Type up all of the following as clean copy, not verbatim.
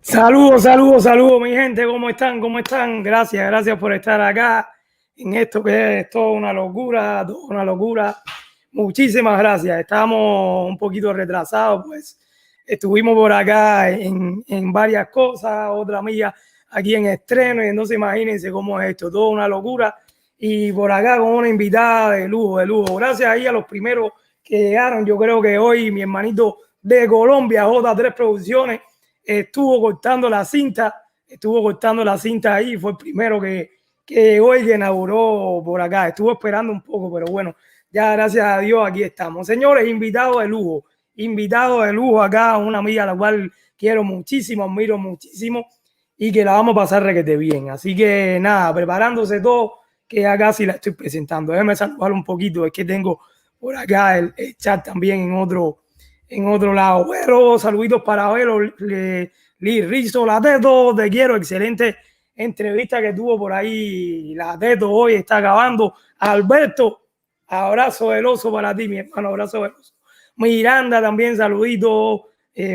Saludos, saludos, saludos, mi gente. ¿Cómo están? ¿Cómo están? Gracias, gracias por estar acá en esto que es toda una locura, toda una locura. Muchísimas gracias. Estamos un poquito retrasados, pues estuvimos por acá en varias cosas, otra mía aquí en estreno, y entonces imagínense cómo es esto, toda una locura. Y por acá con una invitada de lujo, de lujo. Gracias ahí a los primeros que llegaron. Yo creo que hoy mi hermanito de Colombia, J3 Producciones, estuvo cortando la cinta ahí, fue el primero que hoy que inauguró por acá. Estuvo esperando un poco, pero bueno, ya gracias a Dios aquí estamos. Señores, invitados de lujo acá, una amiga a la cual quiero muchísimo, admiro muchísimo y que la vamos a pasar requete bien. Así que nada, preparándose todo, que ya casi la estoy presentando. Déjenme saludar un poquito, es que tengo por acá el chat también en otro lado. Bueno, saluditos para Vero, Rizo, la Teto, te quiero, excelente entrevista que tuvo por ahí la Teto, hoy está acabando. Alberto, abrazo del oso para ti, mi hermano, abrazo del oso. Miranda también, saluditos,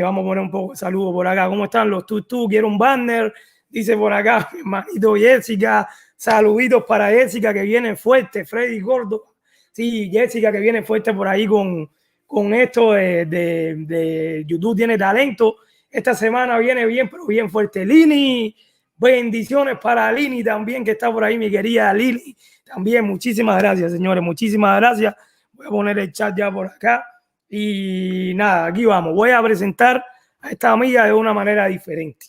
vamos a poner un poco de saludo por acá. ¿Cómo están los tú? Quiero un banner, dice por acá mi hermanito Jessica, saluditos para Jessica que viene fuerte, Freddy Gordo, sí, Jessica que viene fuerte por ahí con esto de YouTube tiene talento. Esta semana viene bien, pero bien fuerte. Lini, bendiciones para Lini también, que está por ahí, mi querida Lini. También, muchísimas gracias, señores, muchísimas gracias. Voy a poner el chat ya por acá. Y nada, aquí vamos. Voy a presentar a esta amiga de una manera diferente.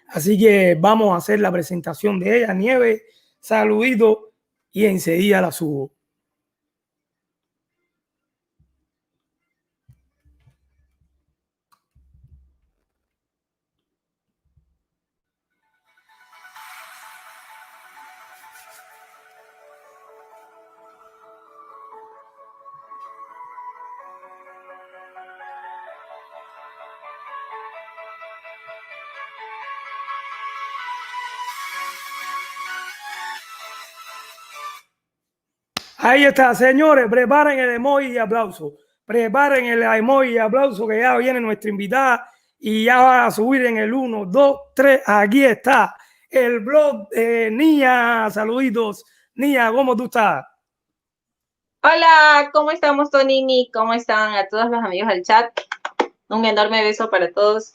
Así que vamos a hacer la presentación de ella. Nieves, saludito y enseguida la subo. Ahí está, señores, preparen el emoji de aplauso. Preparen el emoji de aplauso que ya viene nuestra invitada y ya va a subir en el 1, 2, 3. Aquí está el blog de Nia. Saluditos. Nia, ¿cómo tú estás? Hola, ¿cómo estamos, Tonini? ¿Cómo están a todos los amigos del chat? Un enorme beso para todos.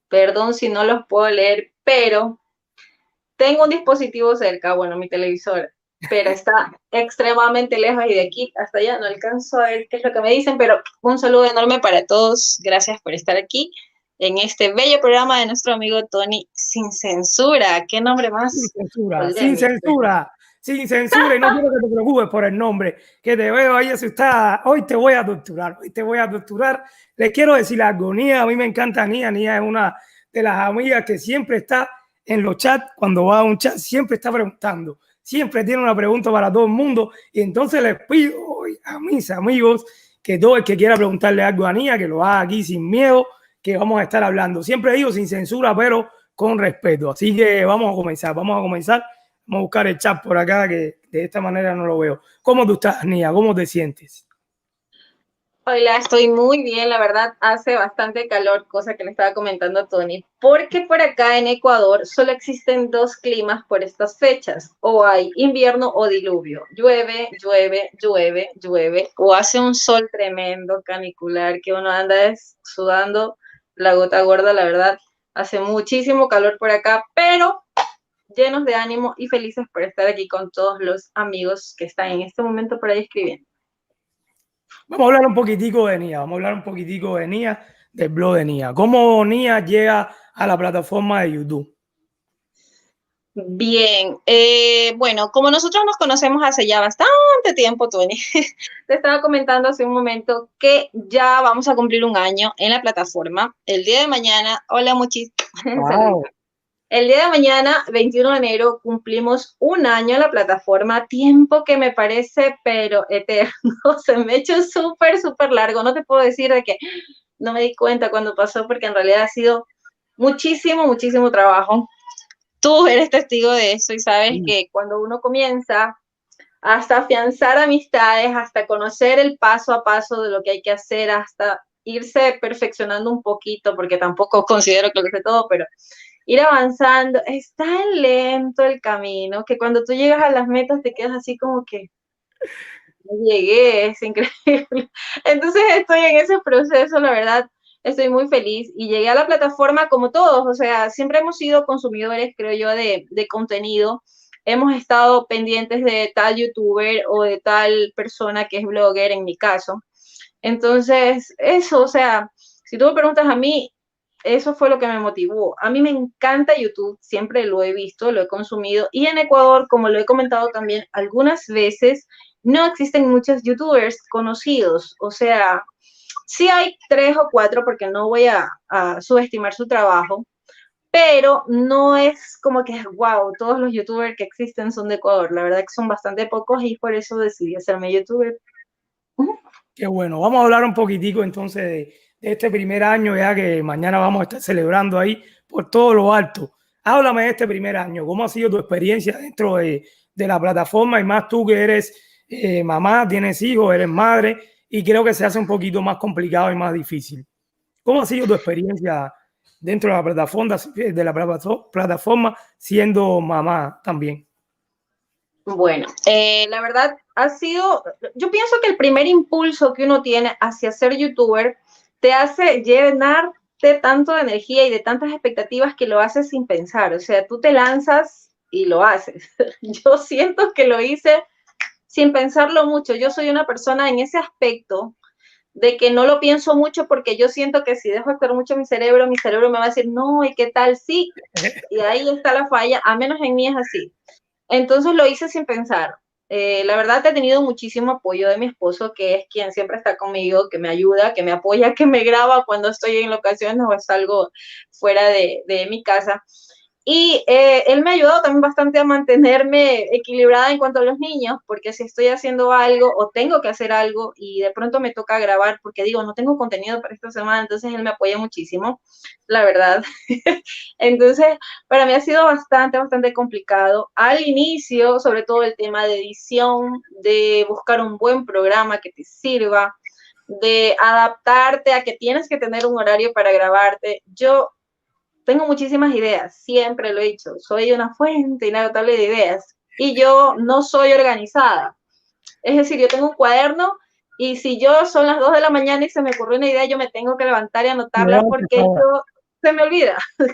Perdón si no los puedo leer, pero tengo un dispositivo cerca, bueno, mi televisor, pero está extremadamente lejos y de aquí hasta allá no alcanzo a ver qué es lo que me dicen, pero un saludo enorme para todos. Gracias por estar aquí en este bello programa de nuestro amigo Tony Sin Censura. ¿Qué nombre Sin más censura, sin polémico? censura, sin censura. Y no quiero que te preocupes por el nombre, que te veo ahí asustada. Hoy te voy a torturar, hoy te voy a torturar. Les quiero decir algo, Nia, a mí me encanta Nia. Nia es una de las amigas que siempre está en los chats, cuando va a un chat, siempre está preguntando, siempre tiene una pregunta para todo el mundo. Y entonces les pido hoy a mis amigos que todo el que quiera preguntarle algo a Nia, que lo haga aquí sin miedo, que vamos a estar hablando. Siempre digo sin censura, pero con respeto. Así que vamos a comenzar. Vamos a buscar el chat por acá, que de esta manera no lo veo. ¿Cómo tú estás, Nia? ¿Cómo te sientes? Hola, estoy muy bien, la verdad hace bastante calor, cosa que le estaba comentando a Tony, porque por acá en Ecuador solo existen dos climas por estas fechas, o hay invierno o diluvio, llueve, llueve, llueve, llueve, o hace un sol tremendo, canicular, que uno anda sudando la gota gorda, la verdad, hace muchísimo calor por acá, pero llenos de ánimo y felices por estar aquí con todos los amigos que están en este momento por ahí escribiendo. Vamos a hablar un poquitico de Nia. Vamos a hablar un poquitico de Nia, del blog de Nia. ¿Cómo Nia llega a la plataforma de YouTube? Bien, bueno, como nosotros nos conocemos hace ya bastante tiempo, Tony, te estaba comentando hace un momento que ya vamos a cumplir un año en la plataforma. El día de mañana, hola muchísimo, Wow. el día de mañana, 21 de enero, cumplimos un año en la plataforma, tiempo que me parece, pero eterno, se me ha hecho súper, súper largo. No te puedo decir de que no me di cuenta cuando pasó, porque en realidad ha sido muchísimo, muchísimo trabajo. Tú eres testigo de eso y sabes Sí. que cuando uno comienza hasta afianzar amistades, hasta conocer el paso a paso de lo que hay que hacer, hasta irse perfeccionando un poquito, porque tampoco considero que lo sé todo, pero ir avanzando, es tan lento el camino que cuando tú llegas a las metas te quedas así como que no llegué, es increíble. Entonces estoy en ese proceso, la verdad, estoy muy feliz y llegué a la plataforma como todos, o sea, siempre hemos sido consumidores, creo yo, de contenido. Hemos estado pendientes de tal youtuber o de tal persona que es blogger en mi caso. Entonces, eso, o sea, si tú me preguntas a mí, eso fue lo que me motivó. A mí me encanta YouTube, siempre lo he visto, lo he consumido. Y en Ecuador, como lo he comentado también algunas veces, no existen muchos YouTubers conocidos. O sea, sí hay tres o cuatro, porque no voy a subestimar su trabajo, pero no es como que, wow, todos los YouTubers que existen son de Ecuador. La verdad que son bastante pocos y por eso decidí hacerme YouTuber. Qué bueno. Vamos a hablar un poquitico entonces de este primer año, ya que mañana vamos a estar celebrando ahí por todo lo alto. Háblame de este primer año. ¿Cómo ha sido tu experiencia dentro de la plataforma? Y más tú que eres mamá, tienes hijos, eres madre, y creo que se hace un poquito más complicado y más difícil. ¿Cómo ha sido tu experiencia dentro de la plataforma siendo mamá también? Bueno, la verdad ha sido, yo pienso que el primer impulso que uno tiene hacia ser youtuber te hace llenarte tanto de energía y de tantas expectativas que lo haces sin pensar, o sea, tú te lanzas y lo haces. Yo siento que lo hice sin pensarlo mucho, yo soy una persona en ese aspecto de que no lo pienso mucho porque yo siento que si dejo actuar mucho mi cerebro me va a decir, no, ¿y qué tal? Sí, y ahí está la falla, a menos en mí es así. Entonces lo hice sin pensar. La verdad he tenido muchísimo apoyo de mi esposo, que es quien siempre está conmigo, que me ayuda, que me apoya, que me graba cuando estoy en locaciones o salgo fuera de mi casa. Y él me ha ayudado también bastante a mantenerme equilibrada en cuanto a los niños, porque si estoy haciendo algo o tengo que hacer algo y de pronto me toca grabar, porque digo, no tengo contenido para esta semana, entonces él me apoya muchísimo, la verdad. Entonces, para mí ha sido bastante complicado. Al inicio, sobre todo el tema de edición, de buscar un buen programa que te sirva, de adaptarte a que tienes que tener un horario para grabarte. Yo tengo muchísimas ideas, siempre lo he dicho, soy una fuente inagotable de ideas y yo no soy organizada. Es decir, yo tengo un cuaderno y si yo son las 2 de la mañana y se me ocurrió una idea, yo me tengo que levantar y anotarla porque yo se me olvida. Wow.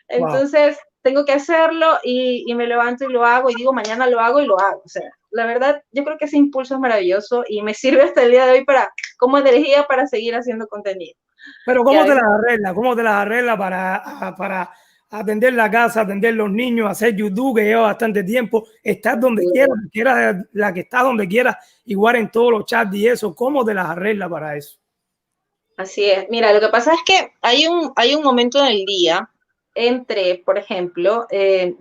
Entonces, tengo que hacerlo y me levanto y lo hago y digo, mañana lo hago y lo hago. O sea, la verdad, yo creo que ese impulso es maravilloso y me sirve hasta el día de hoy para, como energía para seguir haciendo contenido. Pero Que ¿cómo a te veces las arreglas? ¿Cómo te las arreglas para atender la casa, atender los niños, hacer YouTube, que lleva bastante tiempo, estar donde quieras, la que está donde quieras, igual en todos los chats y eso? ¿Cómo te las arreglas para eso? Así es. Mira, lo que pasa es que hay un momento en el día entre, por ejemplo,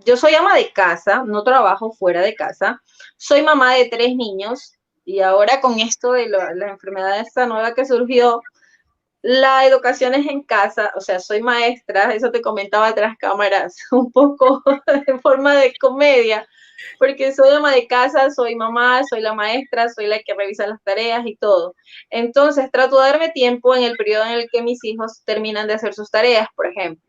yo soy ama de casa, no trabajo fuera de casa, soy mamá de 3 niños y ahora con esto de la enfermedad esta nueva que surgió, la educación es en casa, o sea, soy maestra, eso te comentaba tras cámaras, un poco de forma de comedia, porque soy ama de casa, soy mamá, soy la maestra, soy la que revisa las tareas y todo. Entonces, trato de darme tiempo en el periodo en el que mis hijos terminan de hacer sus tareas, por ejemplo,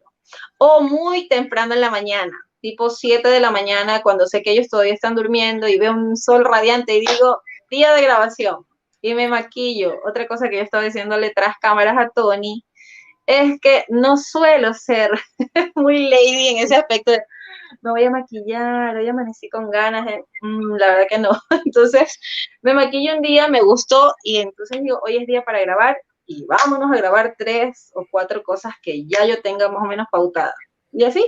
o muy temprano en la mañana, tipo 7 de la mañana, cuando sé que ellos todavía están durmiendo y veo un sol radiante y digo, día de grabación, y me maquillo. Otra cosa que yo estaba diciéndole tras cámaras a Tony es que no suelo ser muy lady en ese aspecto de me voy a maquillar, hoy amanecí con ganas, la verdad que no. Entonces me maquillo un día, me gustó y entonces digo, hoy es día para grabar y vámonos a grabar 3 o 4 cosas que ya yo tenga más o menos pautadas. Y así,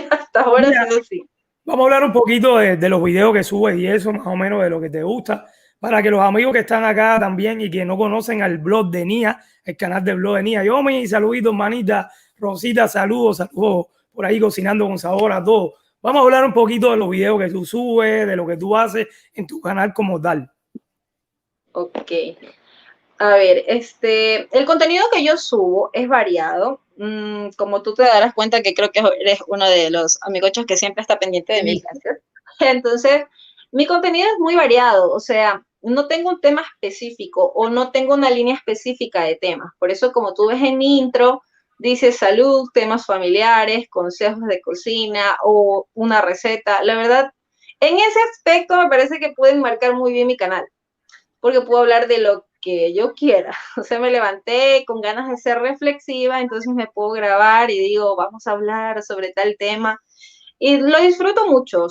hasta ahora ha Mira, sido así. vamos a hablar un poquito de los videos que subes y eso, más o menos de lo que te gusta, para que los amigos que están acá también y que no conocen al blog de Nia, el canal del blog de Nia. Yo, mi saludito, manita, Rosita, saludos, saludos por ahí cocinando con sabor a todo. Vamos a hablar un poquito de los videos que tú subes, de lo que tú haces en tu canal como tal. Ok. A ver, el contenido que yo subo es variado. Como tú te darás cuenta que creo que eres uno de los amigochos que siempre está pendiente de mí, gracias. Entonces, mi contenido es muy variado, o sea, no tengo un tema específico o no tengo una línea específica de temas. Por eso, como tú ves en mi intro, dice salud, temas familiares, consejos de cocina o una receta. La verdad, en ese aspecto me parece que pueden marcar muy bien mi canal porque puedo hablar de lo que yo quiera. O sea, me levanté con ganas de ser reflexiva, entonces me puedo grabar y digo, vamos a hablar sobre tal tema. Y lo disfruto mucho.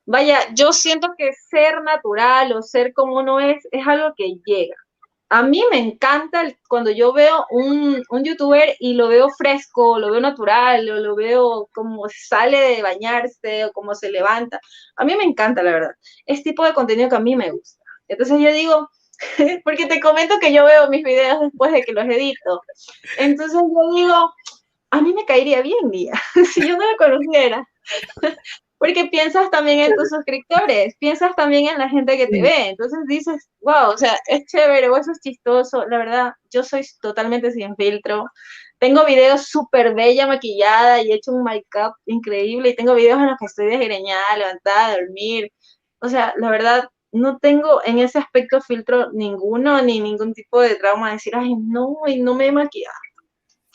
Vaya, yo siento que ser natural o ser como uno es algo que llega. A mí me encanta cuando yo veo un youtuber y lo veo fresco, lo veo natural, o lo veo como sale de bañarse o como se levanta. A mí me encanta, la verdad. Es tipo de contenido que a mí me gusta. Entonces yo digo, porque te comento que yo veo mis videos después de que los edito. Entonces yo digo, a mí me caería bien, Nia, si yo no la conociera. Porque piensas también en tus suscriptores, piensas también en la gente que te Sí. ve. Entonces dices, wow, o sea, es chévere o eso es chistoso. La verdad, yo soy totalmente sin filtro. Tengo videos súper bella maquillada y he hecho un make-up increíble. Y tengo videos en los que estoy desgreñada, levantada, a dormir. O sea, la verdad, no tengo en ese aspecto filtro ninguno, ni ningún tipo de trauma de decir, ay, no, y no me he maquillado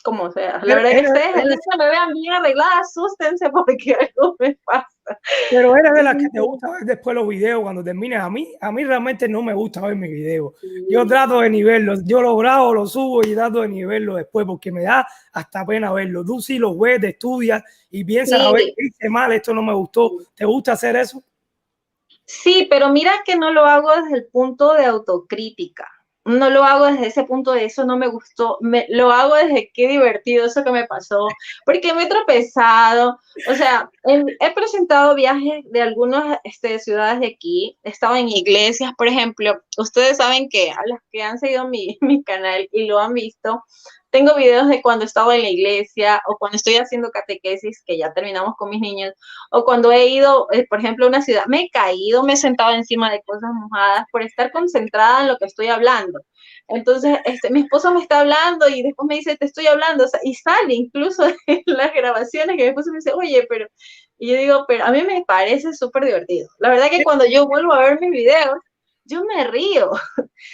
como sea. La verdad que Eres, ustedes, el día que me vean bien arreglada, asústense porque algo me pasa. Pero eres de las que Sí, te gusta ver después los videos cuando termines. A mí realmente no me gusta ver mis videos. Yo trato de ni verlos. Yo los grabo, los subo y trato de ni verlos después porque me da hasta pena verlos. Tú sí los ves, te estudias y piensas, a ver, sí, ¿qué hice mal? Esto no me gustó. ¿Te gusta hacer eso? sí, pero mira que no lo hago desde el punto de autocrítica. no lo hago desde ese punto de eso no me gustó, lo hago desde qué divertido eso que me pasó, porque me he tropezado, o sea, he presentado viajes de algunas ciudades de aquí, he estado en iglesias, por ejemplo, ustedes saben que a los que han seguido mi canal y lo han visto, tengo videos de cuando estaba en la iglesia o cuando estoy haciendo catequesis, que ya terminamos con mis niños, o cuando he ido, por ejemplo, a una ciudad, me he caído, me he sentado encima de cosas mojadas por estar concentrada en lo que estoy hablando. Entonces, mi esposo me está hablando y después me dice, te estoy hablando, o sea, y sale incluso en las grabaciones que mi esposo me dice, oye, pero, y yo digo, pero a mí me parece súper divertido. La verdad que cuando yo vuelvo a ver mis videos, yo me río.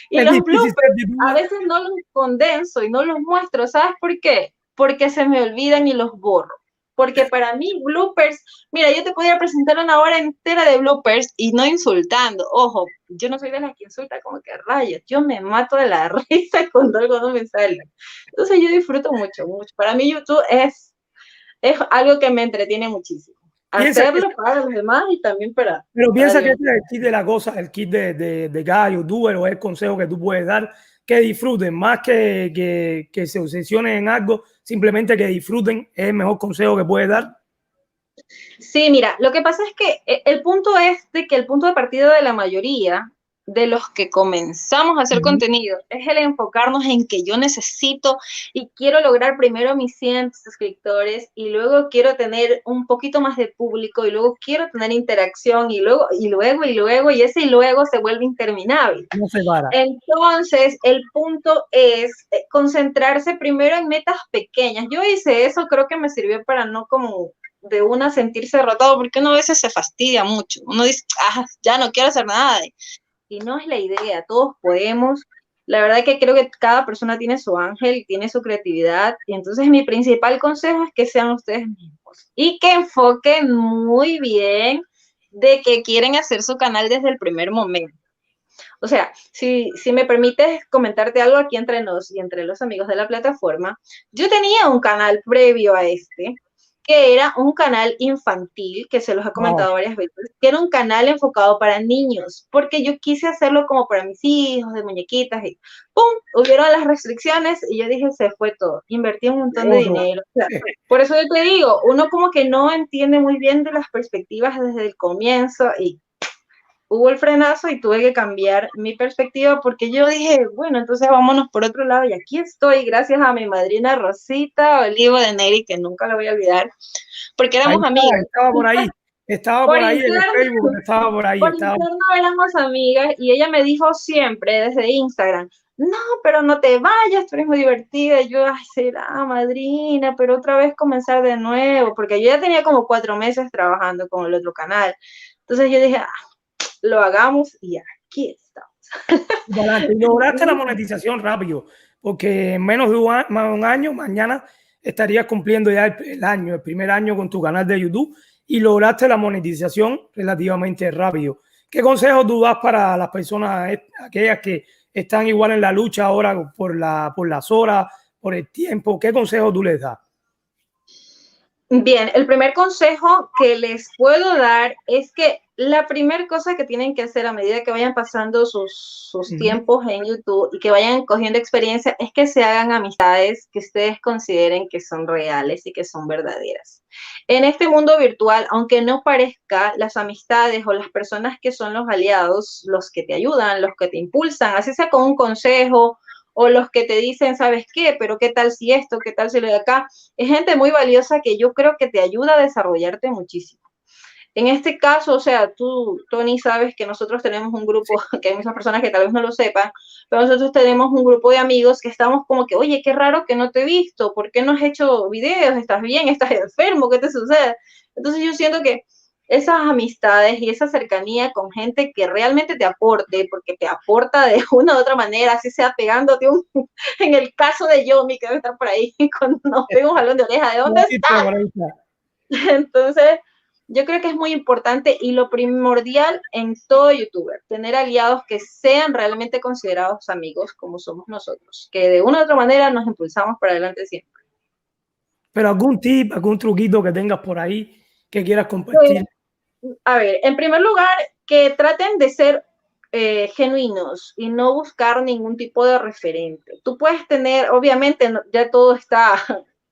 Y Es los difícil ser bloopers, a youtuber. veces no los condenso y no los muestro. ¿Sabes por qué? Porque se me olvidan y los borro. Porque para mí, bloopers, mira, yo te podría presentar una hora entera de bloopers y no insultando. Ojo, yo no soy de las que insulta como que rayos. Yo me mato de la risa cuando algo no me sale. Entonces yo disfruto mucho, mucho. Para mí YouTube es algo que me entretiene muchísimo. Piensa que, Hacerlo para los demás y también pero para piensa que Dios. ese es el kit de la cosa, el kit de cada youtuber o el consejo que tú puedes dar, que disfruten, más que se obsesionen en algo, simplemente que disfruten, es el mejor consejo que puedes dar. Sí, mira, lo que pasa es que el punto es de que el punto de partida de la mayoría de los que comenzamos a hacer contenido es el enfocarnos en que yo necesito y quiero lograr primero mis 100 suscriptores y luego quiero tener un poquito más de público y luego quiero tener interacción y ese y luego se vuelve interminable. No se para. Entonces, el punto es concentrarse primero en metas pequeñas. Yo hice eso, creo que me sirvió para no como de una sentirse derrotado, porque uno a veces se fastidia mucho. Uno dice, ya no quiero hacer nada. Y no es la idea, todos podemos. La verdad que creo que cada persona tiene su ángel, tiene su creatividad. Y entonces mi principal consejo es que sean ustedes mismos y que enfoquen muy bien de que quieren hacer su canal desde el primer momento. O sea, si me permites comentarte algo aquí entre nos y entre los amigos de la plataforma, yo tenía un canal previo a que era un canal infantil, que se los he Wow. comentado varias veces, que era un canal enfocado para niños, porque yo quise hacerlo como para mis hijos, de muñequitas, y ¡pum! Hubieron las restricciones y yo dije, se fue todo, invertí un montón de Otro. dinero. O sea, por eso yo te digo, uno como que no entiende muy bien de las perspectivas desde el comienzo y hubo el frenazo y tuve que cambiar mi perspectiva porque yo dije, bueno, entonces vámonos por otro lado y aquí estoy gracias a mi madrina Rosita Olivo de Neri, que nunca la voy a olvidar, porque Ahí éramos está, amigas. estaba Por por ahí en el interno, Facebook, estaba por ahí, por estaba. interno éramos amigas y ella me dijo siempre desde Instagram, no, pero no te vayas, tú eres muy divertida. Y yo, ay, será, madrina, pero otra vez comenzar de nuevo, porque yo ya tenía como 4 meses trabajando con el otro canal. Entonces yo dije, lo hagamos y aquí estamos. Y lograste la monetización rápido, porque en menos de un año, mañana estarías cumpliendo ya el año, el primer año con tu canal de YouTube y lograste la monetización relativamente rápido. ¿Qué consejos tú das para las personas, aquellas que están igual en la lucha ahora por las horas, por el tiempo? ¿Qué consejos tú les das? Bien, el primer consejo que les puedo dar es que la primera cosa que tienen que hacer a medida que vayan pasando sus tiempos en YouTube y que vayan cogiendo experiencia es que se hagan amistades que ustedes consideren que son reales y que son verdaderas. En este mundo virtual, aunque no parezca, las amistades o las personas que son los aliados, los que te ayudan, los que te impulsan, así sea con un consejo o los que te dicen, ¿sabes qué? Pero ¿qué tal si esto? ¿Qué tal si lo de acá? Es gente muy valiosa que yo creo que te ayuda a desarrollarte muchísimo. En este caso, o sea, tú, Tony, sabes que nosotros tenemos un grupo, que hay muchas personas que tal vez no lo sepan, pero nosotros tenemos un grupo de amigos que estamos como que, oye, qué raro que no te he visto, ¿por qué no has hecho videos? ¿Estás bien? ¿Estás enfermo? ¿Qué te sucede? Entonces yo siento que esas amistades y esa cercanía con gente que realmente te aporte, porque te aporta de una u otra manera, así sea pegándote en el caso de Yomi, que debe estar por ahí, cuando nos pega un jalón de oreja, ¿de dónde estás? Entonces, yo creo que es muy importante y lo primordial en todo youtuber, tener aliados que sean realmente considerados amigos como somos nosotros, que de una u otra manera nos impulsamos para adelante siempre. Pero algún tip, algún truquito que tengas por ahí que quieras Pues, compartir. a ver, en primer lugar, que traten de ser genuinos y no buscar ningún tipo de referente. Tú puedes tener, obviamente, ya todo está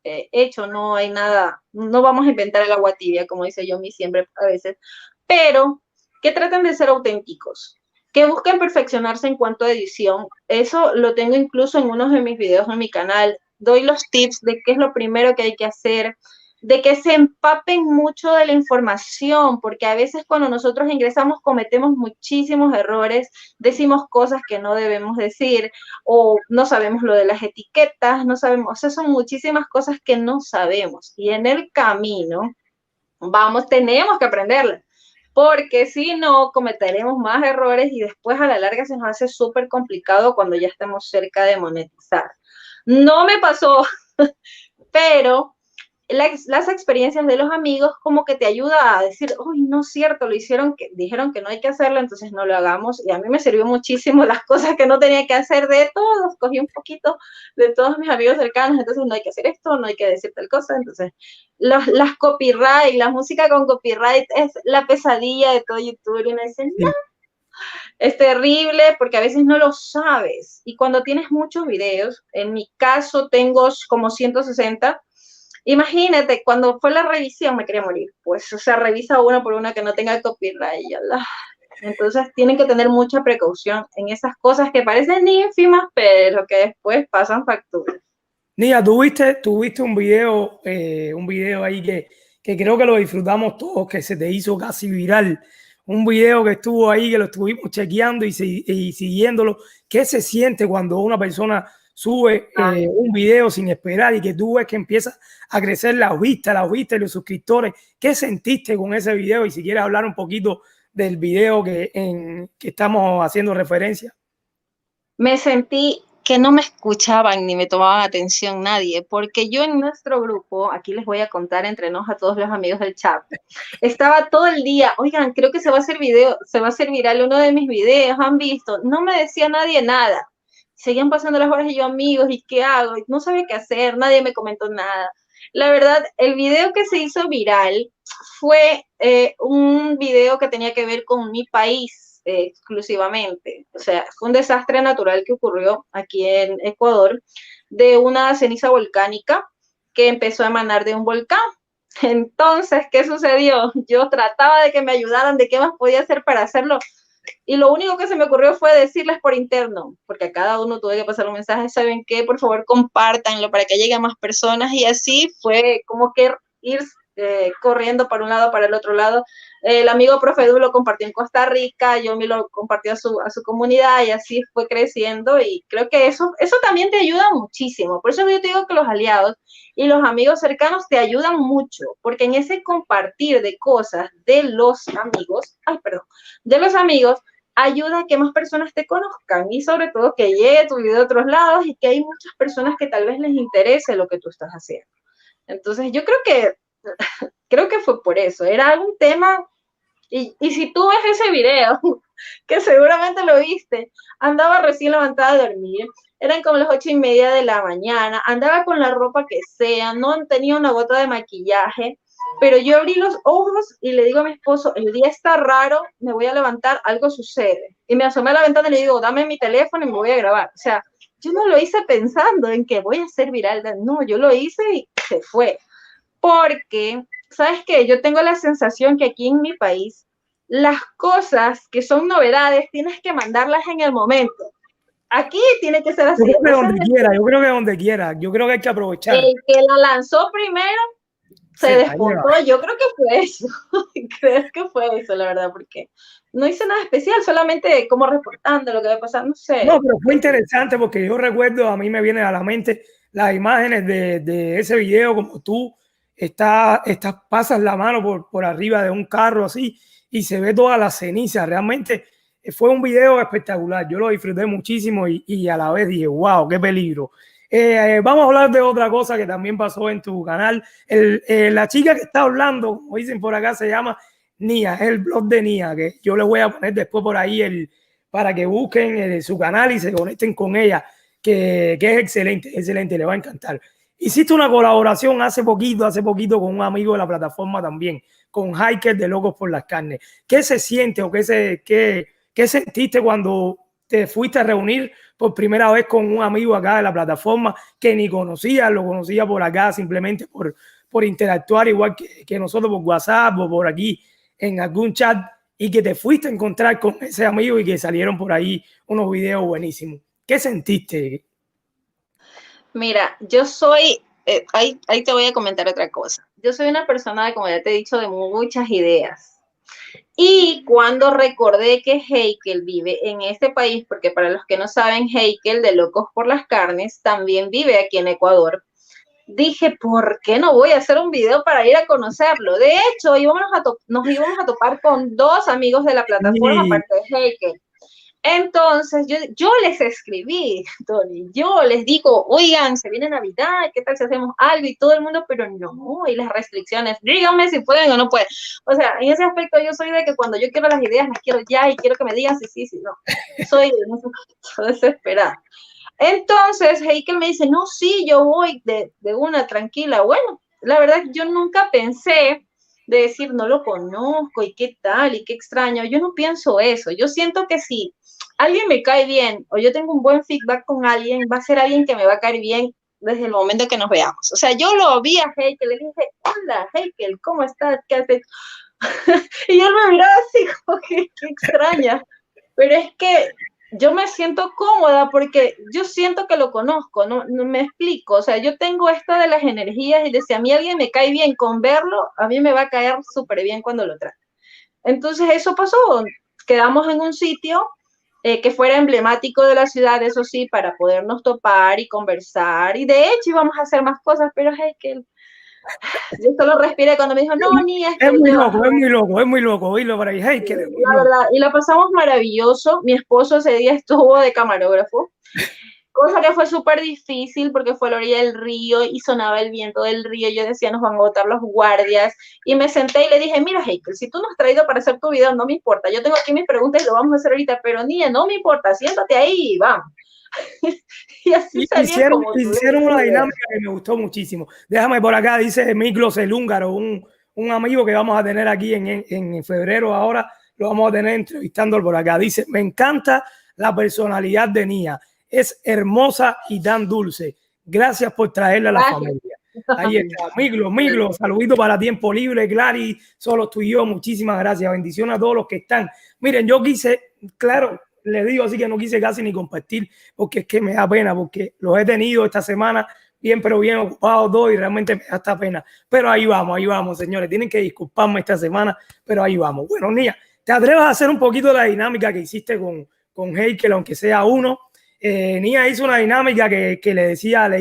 hecho, no hay nada, no vamos a inventar el agua tibia, como dice Yomi siempre a veces, pero que traten de ser auténticos, que busquen perfeccionarse en cuanto a edición. Eso lo tengo incluso en unos de mis videos en mi canal. Doy los tips de qué es lo primero que hay que hacer, de que se empapen mucho de la información, porque a veces cuando nosotros ingresamos cometemos muchísimos errores, decimos cosas que no debemos decir, o no sabemos lo de las etiquetas, no sabemos, o sea, son muchísimas cosas que no sabemos. Y en el camino, tenemos que aprenderlas, porque si no, cometeremos más errores y después a la larga se nos hace súper complicado cuando ya estemos cerca de monetizar. No me pasó, pero las experiencias de los amigos como que te ayuda a decir, uy, no es cierto, lo hicieron, dijeron que no hay que hacerlo, entonces no lo hagamos. Y a mí me sirvió muchísimo las cosas que no tenía que hacer de todos, cogí un poquito de todos mis amigos cercanos, entonces no hay que hacer esto, no hay que decir tal cosa. Entonces las copyright, la música con copyright es la pesadilla de todo youtuber, y uno dice, no, es terrible porque a veces no lo sabes. Y cuando tienes muchos videos, en mi caso tengo como 160. Imagínate, cuando fue la revisión me quería morir. Pues, o sea, revisa uno por uno que no tenga copyright. Entonces tienen que tener mucha precaución en esas cosas que parecen ínfimas, pero que después pasan factura. Nia, tuviste un video ahí que creo que lo disfrutamos todos, que se te hizo casi viral. Un video que estuvo ahí, que lo estuvimos chequeando y siguiéndolo. ¿Qué se siente cuando una persona sube un video sin esperar y que tú ves que empieza a crecer las vistas y los suscriptores? ¿Qué sentiste con ese video? Y si quieres hablar un poquito del video que estamos haciendo referencia. Me sentí que no me escuchaban ni me tomaban atención nadie, porque yo en nuestro grupo, aquí les voy a contar entre nos a todos los amigos del chat, estaba todo el día, oigan, creo que se va a hacer viral uno de mis videos, ¿han visto? No me decía nadie nada. Seguían pasando las horas y yo, amigos, ¿y qué hago? No sabía qué hacer, nadie me comentó nada. La verdad, el video que se hizo viral fue un video que tenía que ver con mi país exclusivamente. O sea, fue un desastre natural que ocurrió aquí en Ecuador de una ceniza volcánica que empezó a emanar de un volcán. Entonces, ¿qué sucedió? Yo trataba de que me ayudaran, de qué más podía hacer para hacerlo. Y lo único que se me ocurrió fue decirles por interno, porque a cada uno tuve que pasar un mensaje, ¿saben qué? Por favor, compártanlo para que llegue a más personas. Y así fue como que ir corriendo para un lado, para el otro lado. El amigo Profe Du lo compartió en Costa Rica, yo me lo compartió a su comunidad y así fue creciendo. Y creo que eso también te ayuda muchísimo. Por eso yo te digo que los aliados y los amigos cercanos te ayudan mucho, porque en ese compartir de cosas de los amigos, ayuda a que más personas te conozcan y sobre todo que llegue tu video a otros lados y que hay muchas personas que tal vez les interese lo que tú estás haciendo. Entonces yo creo que fue por eso, era un tema, y si tú ves ese video, que seguramente lo viste, andaba recién levantada a dormir, eran como las 8:30 de la mañana, andaba con la ropa que sea, no tenía una gota de maquillaje, pero yo abrí los ojos y le digo a mi esposo, el día está raro, me voy a levantar, algo sucede. Y me asomé a la ventana y le digo, dame mi teléfono y me voy a grabar. O sea, yo no lo hice pensando en que voy a ser viral, no, yo lo hice y se fue. Porque, ¿sabes qué? Yo tengo la sensación que aquí en mi país, las cosas que son novedades tienes que mandarlas en el momento. Aquí tiene que ser así. Yo creo que donde quiera, yo creo que hay que aprovechar. El que la lanzó primero se desmontó, yo creo que fue eso, creo que fue eso, la verdad, porque no hice nada especial, solamente como reportando lo que va a pasar, no sé. No, pero fue interesante porque yo recuerdo, a mí me vienen a la mente las imágenes de ese video, como tú pasas la mano por arriba de un carro así y se ve toda la ceniza. Realmente fue un video espectacular, yo lo disfruté muchísimo y a la vez dije, wow, qué peligro. Vamos a hablar de otra cosa que también pasó en tu canal. La chica que está hablando, como dicen por acá, se llama Nia, es el blog de Nia, que yo le voy a poner después por ahí para que busquen su canal y se conecten con ella, que es excelente, le va a encantar. Hiciste una colaboración hace poquito con un amigo de la plataforma también, con Hiker de Locos por las Carnes. ¿Qué se siente o qué ¿Qué sentiste cuando te fuiste a reunir por primera vez con un amigo acá de la plataforma que ni conocía, lo conocía por acá simplemente por interactuar igual que nosotros por WhatsApp o por aquí en algún chat, y que te fuiste a encontrar con ese amigo y que salieron por ahí unos videos buenísimos? ¿Qué sentiste? Mira, yo soy, ahí te voy a comentar otra cosa. Yo soy una persona, como ya te he dicho, de muchas ideas. Y cuando recordé que Heikel vive en este país, porque para los que no saben, Heikel de Locos por las Carnes también vive aquí en Ecuador, dije, ¿por qué no voy a hacer un video para ir a conocerlo? De hecho, nos íbamos a topar con dos amigos de la plataforma, Sí. aparte de Heikel. Entonces yo les escribí, Tony, yo les digo, oigan, se viene Navidad, ¿qué tal si hacemos algo? Y todo el mundo, pero no, y las restricciones, díganme si pueden o no pueden. O sea, en ese aspecto yo soy de que cuando yo quiero las ideas, las quiero ya y quiero que me digan sí, no. Soy desesperada. Entonces, Heikel me dice, no, sí, yo voy de una, tranquila. Bueno, la verdad, yo nunca pensé de decir, no lo conozco y qué tal y qué extraño. Yo no pienso eso. Yo siento que si alguien me cae bien o yo tengo un buen feedback con alguien, va a ser alguien que me va a caer bien desde el momento que nos veamos. O sea, yo lo vi a Heikel, le dije, hola, Heikel, ¿cómo estás? ¿Qué haces? Y él me miraba así como que, qué extraña. Pero es que yo me siento cómoda porque yo siento que lo conozco, no me explico. O sea, yo tengo esta de las energías y de si a mí alguien me cae bien con verlo, a mí me va a caer súper bien cuando lo trate. Entonces eso pasó. Quedamos en un sitio que fuera emblemático de la ciudad, eso sí, para podernos topar y conversar. Y de hecho íbamos a hacer más cosas, pero es que yo solo respiré cuando me dijo, no, ni Es esto muy te vas loco, a es ver. muy loco, es muy loco oírlo por ahí. Hey, que es muy La loco. verdad, y la pasamos maravilloso. Mi esposo ese día estuvo de camarógrafo, cosa que fue súper difícil porque fue a la orilla del río y sonaba el viento del río. Yo decía, nos van a botar los guardias. Y me senté y le dije, mira, Heikel, si tú nos has traído para hacer tu video, no me importa. Yo tengo aquí mis preguntas y lo vamos a hacer ahorita, pero niña, no me importa, siéntate ahí, vamos. Y así Y salían como tú hicieron una decías. dinámica que me gustó muchísimo. Déjame por acá, dice Miklos el húngaro, un amigo que vamos a tener aquí en febrero ahora, lo vamos a tener entrevistándolo por acá. Dice, me encanta la personalidad de Nia, es hermosa y tan dulce. Gracias por traerla a la Gracias. familia. Ahí está, Miklos, saludito para Tiempo Libre, Clary, solo tú y yo, muchísimas gracias, bendiciones a todos los que están. Miren, yo quise, claro, le digo así que no quise casi ni compartir, porque es que me da pena, porque los he tenido esta semana bien, pero bien ocupados dos y realmente me da esta pena. Pero ahí vamos, señores. Tienen que disculparme esta semana, pero ahí vamos. Bueno, Nia, ¿te atreves a hacer un poquito de la dinámica que hiciste con Heikel, aunque sea uno? Nia hizo una dinámica que le decía, le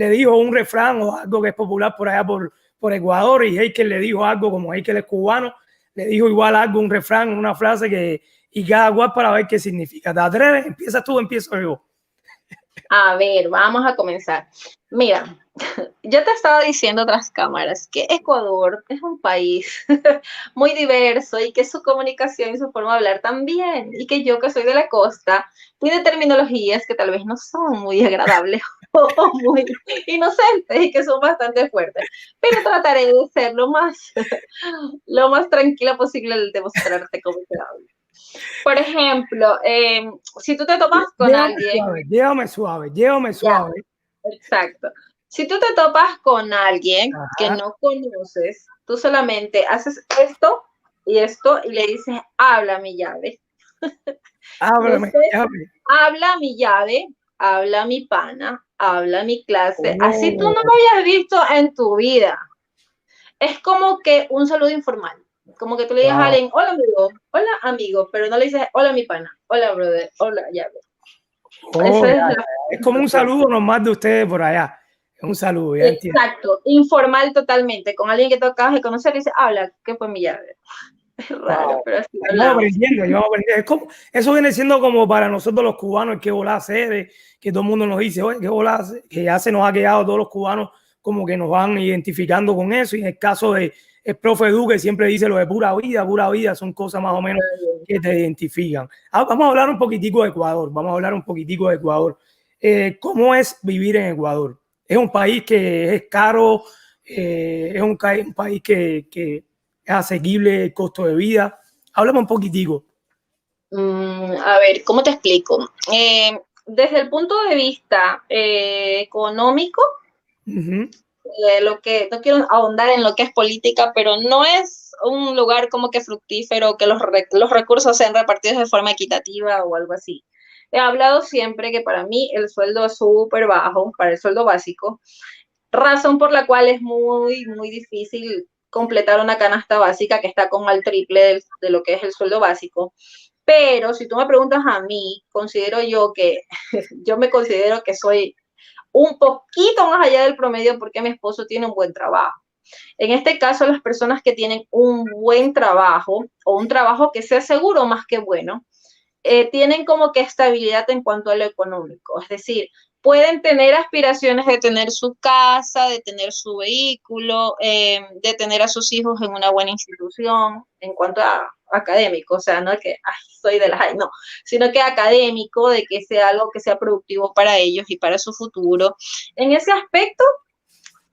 dijo un refrán o algo que es popular por allá por Ecuador, y Heikel le dijo algo, como Heikel es cubano, le dijo igual algo, un refrán, una frase y cada cual para ver qué significa. ¿Te atreves? ¿Empiezas tú o empiezo yo? A ver, vamos a comenzar. Mira, yo te estaba diciendo tras cámaras que Ecuador es un país muy diverso y que su comunicación y su forma de hablar también, y que yo que soy de la costa, tiene terminologías que tal vez no son muy agradables o muy inocentes y que son bastante fuertes, pero trataré de ser lo más tranquila posible al demostrarte cómo se habla. Por ejemplo, si tú te topas con alguien, Llévame suave, llévame ya, suave. exacto. Si tú te topas con alguien que Ajá. no conoces, tú solamente haces esto y le dices, habla mi llave. No Háblame, sé, háblame. habla mi llave, habla mi pana, habla mi clase. Así tú no Oh, lo hayas visto en tu vida. Es como que un saludo informal. Como que tú le digas a wow. alguien, hola amigo, pero no le dices, hola mi pana, hola brother, hola llave. Oh, Esa ya, es ya. la Es como un saludo normal de ustedes por allá. Es un saludo, ya entiendo. exacto, informal totalmente, con alguien que tú acabas de conocer y dice, habla, ¿qué fue mi llave? Es raro, Wow. pero así Ahí vamos hablamos. aprendiendo, ahí vamos aprendiendo. Es como, eso viene siendo como para nosotros los cubanos, el que volá hacer, que todo el mundo nos dice, oye, qué volá hacer, que ya se nos ha quedado todos los cubanos como que nos van identificando con eso. Y en el caso de el profe Duque siempre dice lo de pura vida, son cosas más o menos que te identifican. Vamos a hablar un poquitico de Ecuador, vamos a hablar un poquitico de Ecuador. ¿Cómo es vivir en Ecuador? Es un país que es caro, es un país que es asequible el costo de vida. Háblame un poquitico. A ver, ¿cómo te explico? Desde el punto de vista económico, lo que no quiero ahondar en lo que es política, pero no es un lugar como que fructífero, que los recursos sean repartidos de forma equitativa o algo así. He hablado siempre que para mí el sueldo es súper bajo, para el sueldo básico, razón por la cual es muy, muy difícil completar una canasta básica que está como al triple de lo que es el sueldo básico. Pero si tú me preguntas a mí, considero yo que yo me considero que soy un poquito más allá del promedio porque mi esposo tiene un buen trabajo. En este caso, las personas que tienen un buen trabajo o un trabajo que sea seguro más que bueno, tienen como que estabilidad en cuanto a lo económico. Es decir, pueden tener aspiraciones de tener su casa, de tener su vehículo, de tener a sus hijos en una buena institución en cuanto a académico, o sea, no que ay, soy de las high, no, sino que académico, de que sea algo que sea productivo para ellos y para su futuro. En ese aspecto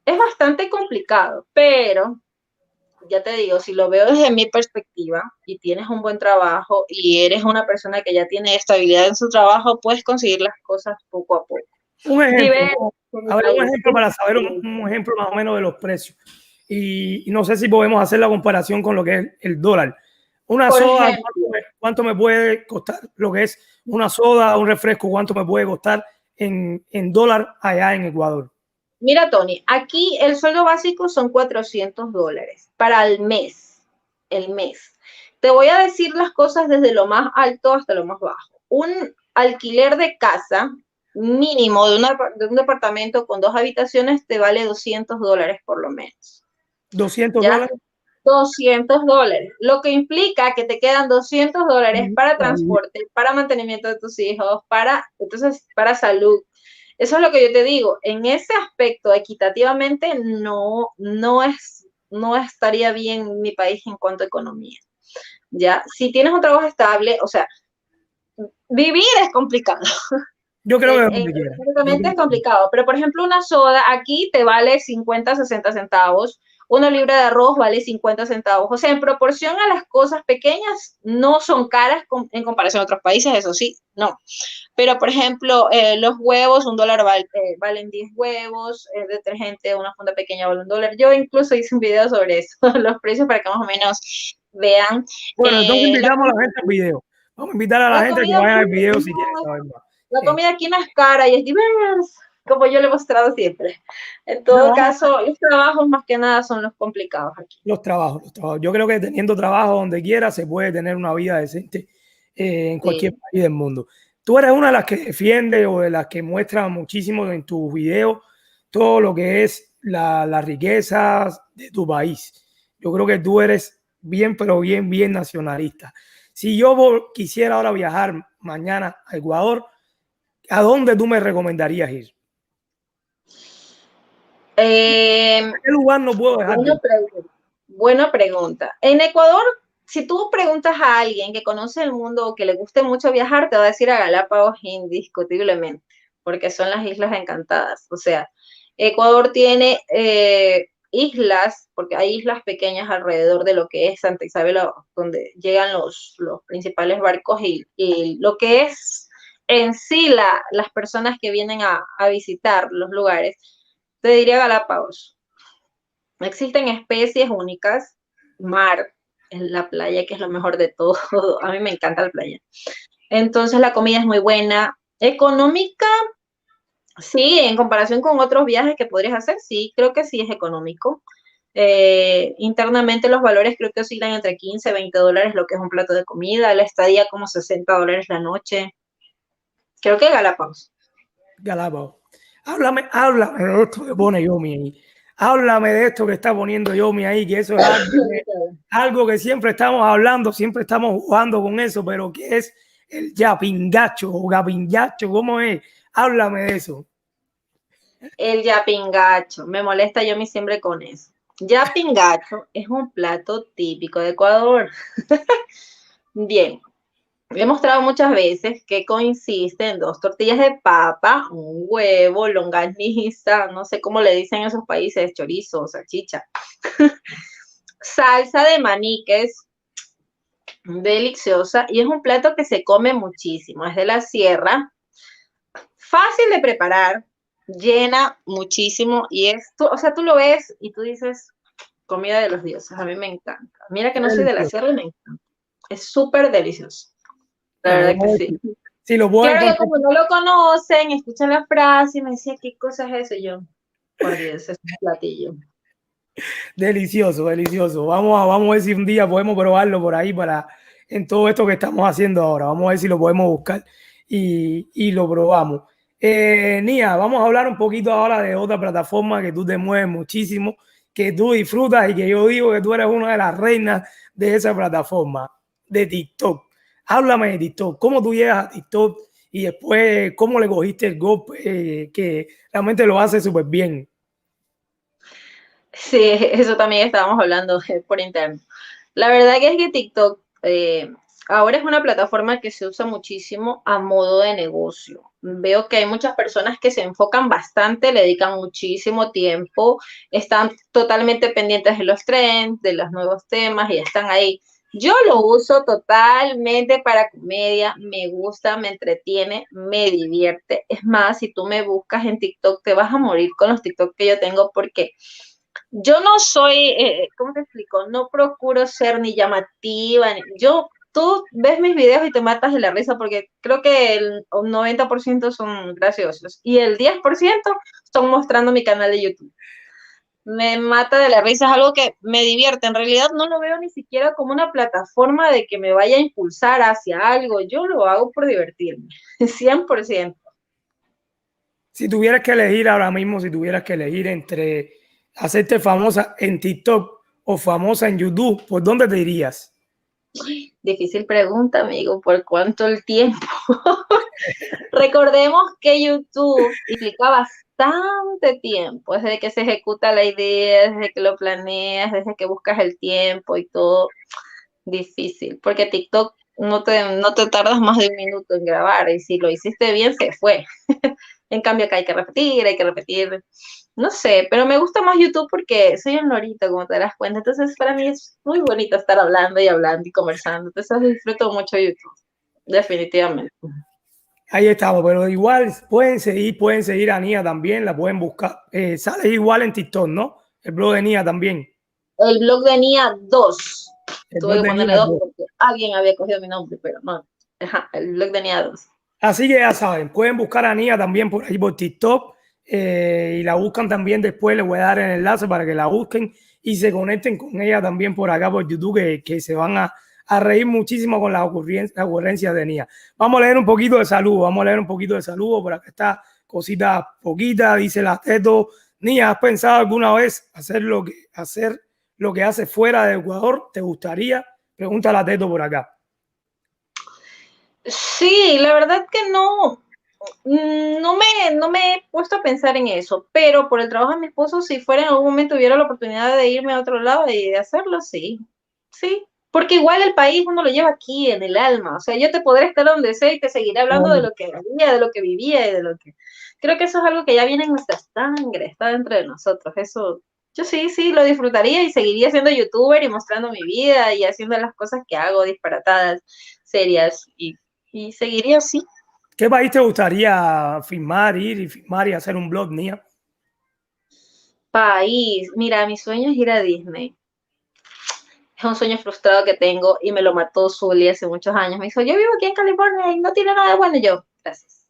es bastante complicado, pero ya te digo, si lo veo desde mi perspectiva y tienes un buen trabajo y eres una persona que ya tiene estabilidad en su trabajo, puedes conseguir las cosas poco a poco. Un ejemplo, Diver a ver, un ejemplo para saber un ejemplo más o menos de los precios. Y no sé si podemos hacer la comparación con lo que es el dólar. Una Por soda, ejemplo, ¿cuánto me puede costar lo que es una soda, un refresco? ¿Cuánto me puede costar en dólar allá en Ecuador? mira, Tony, aquí el sueldo básico son $400 para el mes. El mes. Te voy a decir las cosas desde lo más alto hasta lo más bajo. Un alquiler de casa mínimo de un departamento con 2 habitaciones te vale $200 por lo menos. ¿200 ¿Ya? dólares? $200, lo que implica que te quedan $200 para transporte, para mantenimiento de tus hijos, entonces, para salud. Eso es lo que yo te digo. En ese aspecto, equitativamente, no estaría bien mi país en cuanto a economía. Ya, si tienes un trabajo estable, o sea, vivir es complicado. Yo creo que es donde quiera. Económicamente es complicado, pero por ejemplo una soda aquí te vale 50, 60 centavos, una libra de arroz vale 50 centavos, o sea, en proporción a las cosas pequeñas no son caras en comparación a otros países, eso sí, no. Pero por ejemplo, los huevos, $1 valen 10 huevos, detergente, una funda pequeña vale $1. Yo incluso hice un video sobre eso, los precios para que más o menos vean. Bueno, entonces La, invitamos a la gente al video. Vamos a invitar a la la gente a que comida vayan aquí al video si quieren saber más. la comida aquí no es cara y es diversa, como yo le he mostrado siempre. En todo No, caso, los trabajos más que nada son los complicados aquí. los trabajos, los trabajos. Yo creo que teniendo trabajo donde quiera se puede tener una vida decente en cualquier Sí. país del mundo. Tú eres una de las que defiende o de las que muestra muchísimo en tus videos todo lo que es las riquezas de tu país. Yo creo que tú eres bien, pero bien, bien nacionalista. Si yo quisiera ahora viajar mañana a Ecuador, ¿a dónde tú me recomendarías ir? Eh, ¿A qué lugar no puedo dejar de buena ir? pregunta. Buena pregunta. En Ecuador, si tú preguntas a alguien que conoce el mundo o que le guste mucho viajar, te va a decir a Galápagos indiscutiblemente, porque son las Islas Encantadas. O sea, Ecuador tiene islas, porque hay islas pequeñas alrededor de lo que es Santa Isabel, donde llegan los principales barcos y lo que es en sí las personas que vienen a visitar los lugares, te diría Galápagos. Existen especies únicas, mar, en la playa, que es lo mejor de todo. A mí me encanta la playa. Entonces la comida es muy buena. Económica, sí, en comparación con otros viajes que podrías hacer, sí, creo que sí es económico. Internamente los valores creo que oscilan entre 15 y $20 lo que es un plato de comida, la estadía como $60 la noche. Creo que Galápagos. Galápagos. Háblame de esto que pone Yomi ahí. Háblame de esto que está poniendo Yomi ahí, que eso es algo que siempre estamos hablando, siempre estamos jugando con eso, pero que es el yapingacho o gapingacho, ¿cómo es? Háblame de eso. El yapingacho, me molesta yo mi siempre con eso. Yapingacho es un plato típico de Ecuador. Bien, he mostrado muchas veces que consiste en 2 tortillas de papa, un huevo, longaniza, no sé cómo le dicen en esos países, chorizo, salchicha, salsa de maní, que es deliciosa y es un plato que se come muchísimo, es de la sierra, fácil de preparar, llena muchísimo y o sea, tú lo ves y tú dices, comida de los dioses, a mí me encanta. Mira que no soy de la Delicioso. sierra y me encanta. Es súper delicioso, la Bueno, verdad que vamos a ver sí. si lo puedo Claro que encontrar. como no lo conocen, escuchan la frase y me decía, ¿qué cosa es eso? Y yo, por Dios, es un platillo. Delicioso, delicioso. Vamos a ver si un día podemos probarlo por ahí en todo esto que estamos haciendo ahora. Vamos a ver si lo podemos buscar y lo probamos. Nia, vamos a hablar un poquito ahora de otra plataforma que tú te mueves muchísimo, que tú disfrutas y que yo digo que tú eres una de las reinas de esa plataforma, de TikTok. Háblame de TikTok. ¿Cómo tú llegas a TikTok y después cómo le cogiste el golpe que realmente lo hace súper bien? Sí, eso también estábamos hablando por interno. La verdad que es que TikTok ahora es una plataforma que se usa muchísimo a modo de negocio. Veo que hay muchas personas que se enfocan bastante, le dedican muchísimo tiempo, están totalmente pendientes de los trends, de los nuevos temas y están ahí. Yo lo uso totalmente para comedia, me gusta, me entretiene, me divierte. Es más, si tú me buscas en TikTok, te vas a morir con los TikTok que yo tengo porque yo no soy, ¿cómo te explico? No procuro ser ni llamativa. Tú ves mis videos y te matas de la risa porque creo que el 90% son graciosos y el 10% son mostrando mi canal de YouTube. Me mata de la risa, es algo que me divierte. En realidad no lo veo ni siquiera como una plataforma de que me vaya a impulsar hacia algo. Yo lo hago por divertirme, 100%. Si tuvieras que elegir ahora mismo, si tuvieras que elegir entre hacerte famosa en TikTok o famosa en YouTube, ¿por dónde te irías? Difícil pregunta, amigo, ¿por cuánto el tiempo? Recordemos que YouTube implica bastante tiempo, desde que se ejecuta la idea, desde que lo planeas, desde que buscas el tiempo y todo, difícil, porque TikTok no te tardas más de un minuto en grabar y si lo hiciste bien, se fue. En cambio, acá hay que repetir, no sé, pero me gusta más YouTube porque soy un lorito, como te das cuenta, entonces para mí es muy bonito estar hablando y conversando, entonces disfruto mucho YouTube, definitivamente. Ahí estamos, pero igual pueden seguir a Nia también, la pueden buscar. Sale igual en TikTok, ¿no? El blog de Nia también. El blog tenía dos. El Tuve blog que de ponerle Nia. dos porque alguien había cogido mi nombre, pero no. Ajá, el blog tenía dos. Así que ya saben, pueden buscar a Nia también por ahí por TikTok y la buscan también después. Les voy a dar el enlace para que la busquen y se conecten con ella también por acá por YouTube, que se van a reír muchísimo con las ocurrencias de Nia. Vamos a leer un poquito de saludo, vamos a leer un poquito de saludo. Por acá está cosita poquita, dice la Teto. Nia, ¿has pensado alguna vez hacer lo que hace fuera de Ecuador? ¿Te gustaría? Pregunta la Teto por acá. Sí, la verdad que no. No me he puesto a pensar en eso, pero por el trabajo de mi esposo, si fuera en algún momento hubiera la oportunidad de irme a otro lado y de hacerlo, sí, sí, porque igual el país uno lo lleva aquí en el alma, o sea, yo te podré estar donde sea y te seguiré hablando de lo que hacía, de lo que vivía y de lo que... Creo que eso es algo que ya viene en nuestra sangre, está dentro de nosotros, eso... Yo sí, sí, lo disfrutaría y seguiría siendo youtuber y mostrando mi vida y haciendo las cosas que hago, disparatadas, serias, y seguiría así. ¿Qué país te gustaría filmar y hacer un blog, Nia? País, mira, mi sueño es ir a Disney. Es un sueño frustrado que tengo y me lo mató Zully hace muchos años. Me dijo, yo vivo aquí en California y no tiene nada de bueno. Y yo, gracias.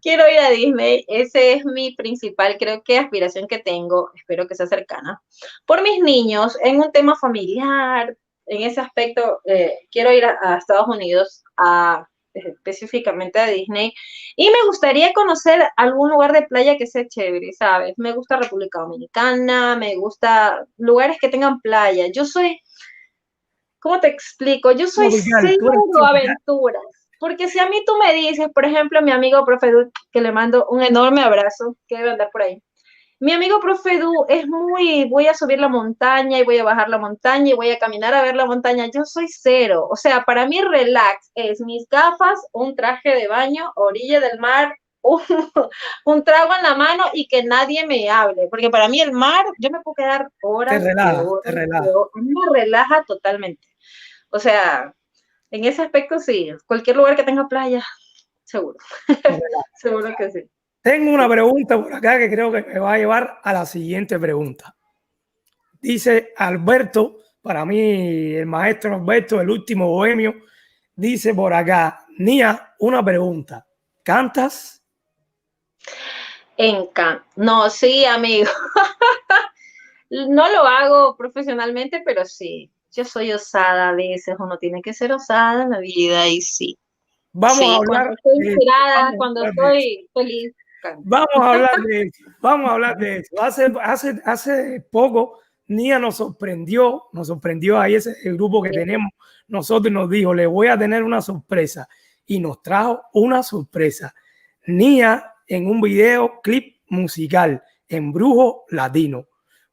Quiero ir a Disney. Ese es mi principal, creo que, aspiración que tengo. Espero que sea cercana. Por mis niños, en un tema familiar, en ese aspecto, quiero ir a Estados Unidos específicamente a Disney y me gustaría conocer algún lugar de playa que sea chévere, ¿sabes? Me gusta República Dominicana, me gusta lugares que tengan playa. Yo soy, ¿cómo te explico? Yo soy Tropical, tú eres cero tropical. aventuras. Porque si a mí tú me dices, por ejemplo, mi amigo Profe Du, que le mando un enorme abrazo, que debe andar por ahí. Mi amigo Profe Du es muy, voy a subir la montaña y voy a bajar la montaña y voy a caminar a ver la montaña. Yo soy cero. O sea, para mí relax es mis gafas, un traje de baño, orilla del mar, un, un trago en la mano y que nadie me hable. Porque para mí el mar, yo me puedo quedar Te horas y relaja, te horas y relaja. horas. Me relaja totalmente. O sea, en ese aspecto sí, cualquier lugar que tenga playa, seguro, seguro que sí. Tengo una Sí. pregunta por acá que creo que me va a llevar a la siguiente pregunta. Dice Alberto, para mí el maestro Alberto, el último bohemio, dice por acá, Nia, una pregunta. ¿Cantas? No, sí, amigo. No lo hago profesionalmente, pero sí. Yo soy osada a veces, uno tiene que ser osada en la vida y sí. Vamos a Sí, cuando hablar estoy de eso. inspirada, Vamos a cuando hablar de eso. estoy feliz, canto. Vamos a hablar de eso. Vamos a hablar de eso. Hace poco, Nia nos sorprendió ahí ese el grupo que tenemos. Nosotros nos dijo, le voy a tener una sorpresa. Y nos trajo una sorpresa. Nia en un video clip musical, Embrujo Latino.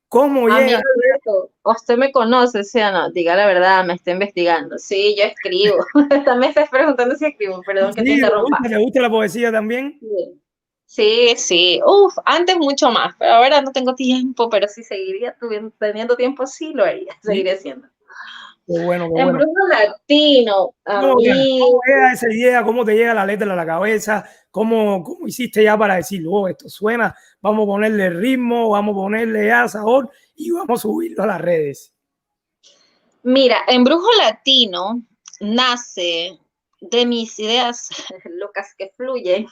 ¿Cómo llega? Amigo Alberto, usted me conoce, ¿sí o no? Diga la verdad, me está investigando. Sí, yo escribo. También me estás preguntando si escribo, perdón que te Sí, interrumpa. ¿te gusta la poesía también? Sí, sí, sí. Uf, antes mucho más, pero ahora no tengo tiempo, pero si seguiría teniendo tiempo, sí lo haría, Sí. seguiría haciendo. Qué bueno, qué En bueno. Brujo Latino, a mí, ¿Cómo llega esa idea? ¿Cómo te llega la letra a la cabeza? ¿Cómo hiciste ya para decir, oh, esto suena, vamos a ponerle ritmo, vamos a ponerle ya sabor y vamos a subirlo a las redes? mira, en Brujo Latino nace de mis ideas locas que fluyen.